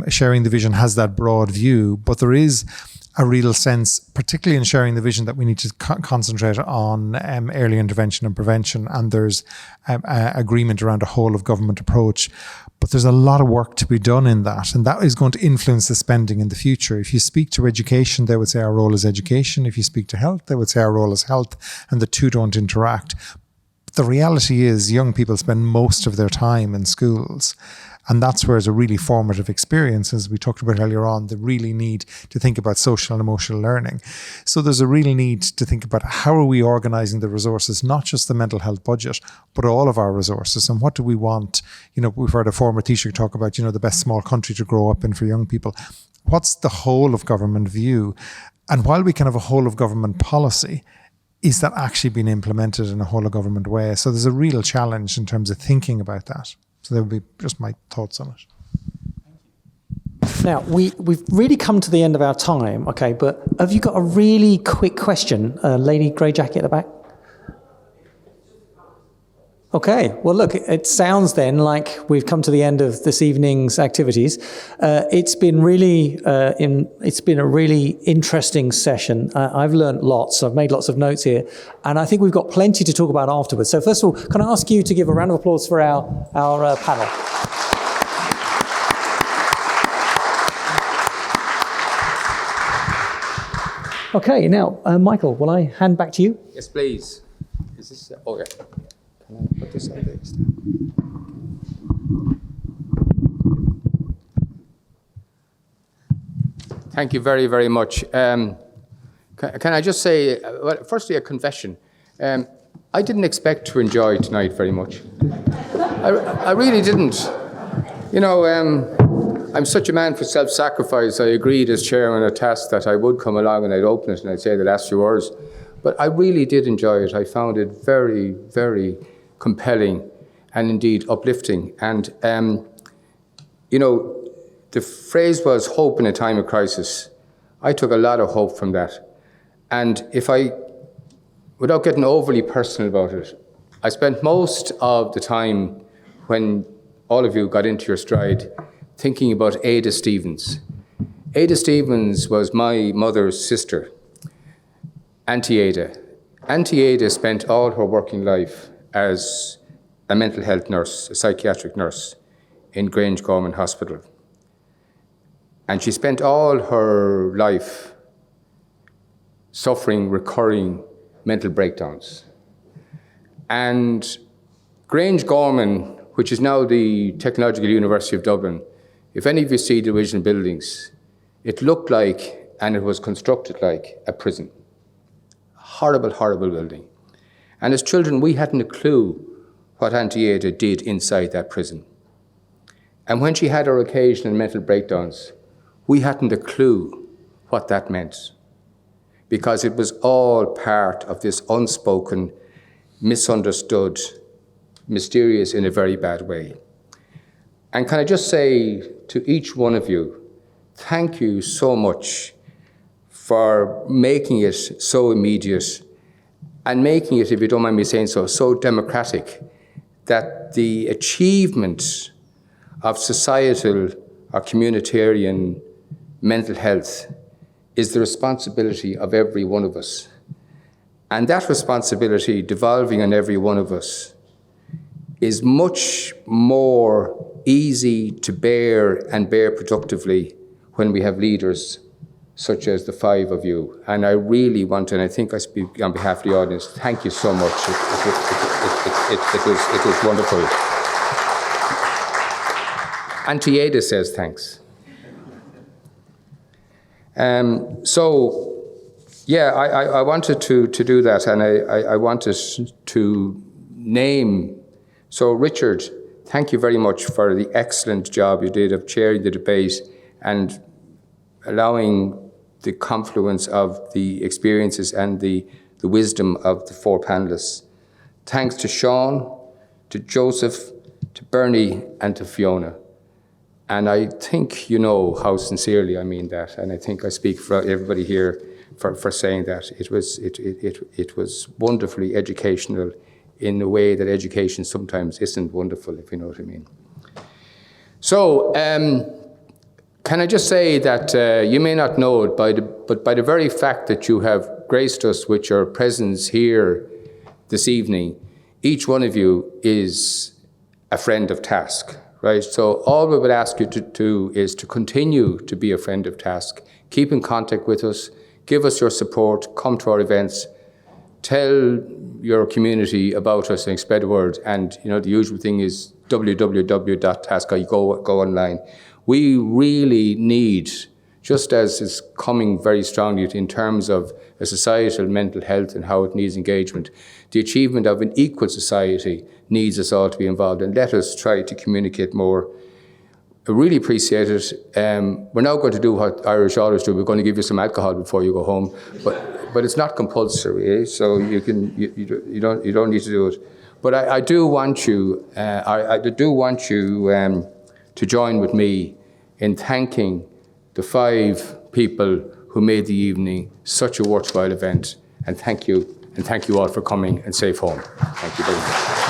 [SPEAKER 5] Sharing the Vision has that broad view, but there is a real sense, particularly in Sharing the Vision, that we need to concentrate on early intervention and prevention, and there's agreement around a whole of government approach. But there's a lot of work to be done in that, and that is going to influence the spending in the future. If you speak to education, they would say our role is education. If you speak to health, they would say our role is health, and the two don't interact. But the reality is young people spend most of their time in schools, and that's where it's a really formative experience, as we talked about earlier on. They really need to think about social and emotional learning. So there's a real need to think about how are we organising the resources, not just the mental health budget, but all of our resources, and what do we want? We've heard a former Taoiseach talk about, the best small country to grow up in for young people. What's the whole of government view? And while we can have a whole of government policy, is that actually being implemented in a whole of government way? So there's a real challenge in terms of thinking about that. So that would be just my thoughts on it.
[SPEAKER 2] Now, we've really come to the end of our time, okay, but have you got a really quick question? Lady grey jacket at the back. Okay, well, look, it sounds then like we've come to the end of this evening's activities. It's been a really interesting session. I've learned lots. I've made lots of notes here, and I think we've got plenty to talk about afterwards. So first of all, can I ask you to give a round of applause for our panel? Okay, now, Michael, will I hand back to you?
[SPEAKER 1] Yes, please. Is this okay? Can I put this on this? Thank you very, very much. Can I just say, well, firstly, a confession. I didn't expect to enjoy tonight very much. I really didn't. I'm such a man for self-sacrifice. I agreed as chairman of TASC that I would come along and I'd open it and I'd say the last few words. But I really did enjoy it. I found it very, very compelling and indeed uplifting. And, you know, the phrase was hope in a time of crisis. I took a lot of hope from that. And if I, without getting overly personal about it, I spent most of the time when all of you got into your stride thinking about Ada Stevens. Ada Stevens was my mother's sister, Auntie Ada. Auntie Ada spent all her working life as a mental health nurse, a psychiatric nurse in Grange Gorman Hospital. And she spent all her life suffering recurring mental breakdowns. And Grange Gorman, which is now the Technological University of Dublin, if any of you see the original buildings, it looked like, and it was constructed like, a prison. Horrible, horrible building. And as children, we hadn't a clue what Auntie Ada did inside that prison. And when she had her occasional mental breakdowns, we hadn't a clue what that meant, because it was all part of this unspoken, misunderstood, mysterious in a very bad way. And can I just say to each one of you, thank you so much for making it so immediate and making it, if you don't mind me saying so, so democratic, that the achievement of societal or communitarian mental health is the responsibility of every one of us. And that responsibility devolving on every one of us is much more easy to bear and bear productively when we have leaders such as the five of you. And I really want to, and I think I speak on behalf of the audience, thank you so much. It was wonderful. Auntie Ada says thanks. So, yeah, I wanted to do that, and I wanted to name. So, Richard, thank you very much for the excellent job you did of chairing the debate and allowing the confluence of the experiences and the wisdom of the four panelists. Thanks to Sean, to Joseph, to Bernie, and to Fiona. And I think you know how sincerely I mean that, and I think I speak for everybody here for saying that. It was wonderfully educational in a way that education sometimes isn't wonderful, if you know what I mean. So, can I just say that you may not know it, but by the very fact that you have graced us with your presence here this evening, each one of you is a friend of TASC, right? So all we would ask you to do is to continue to be a friend of TASC, keep in contact with us, give us your support, come to our events, tell your community about us and spread the word. And you know, the usual thing is www.tasc, you go online. We really need, just as is coming very strongly in terms of a societal mental health and how it needs engagement, the achievement of an equal society needs us all to be involved, and let us try to communicate more. I really appreciate it. We're now going to do what Irish always do. We're going to give you some alcohol before you go home, but it's not compulsory, so you don't need to do it. But I do want you, to join with me in thanking the five people who made the evening such a worthwhile event. And thank you all for coming, and safe home. Thank you very much.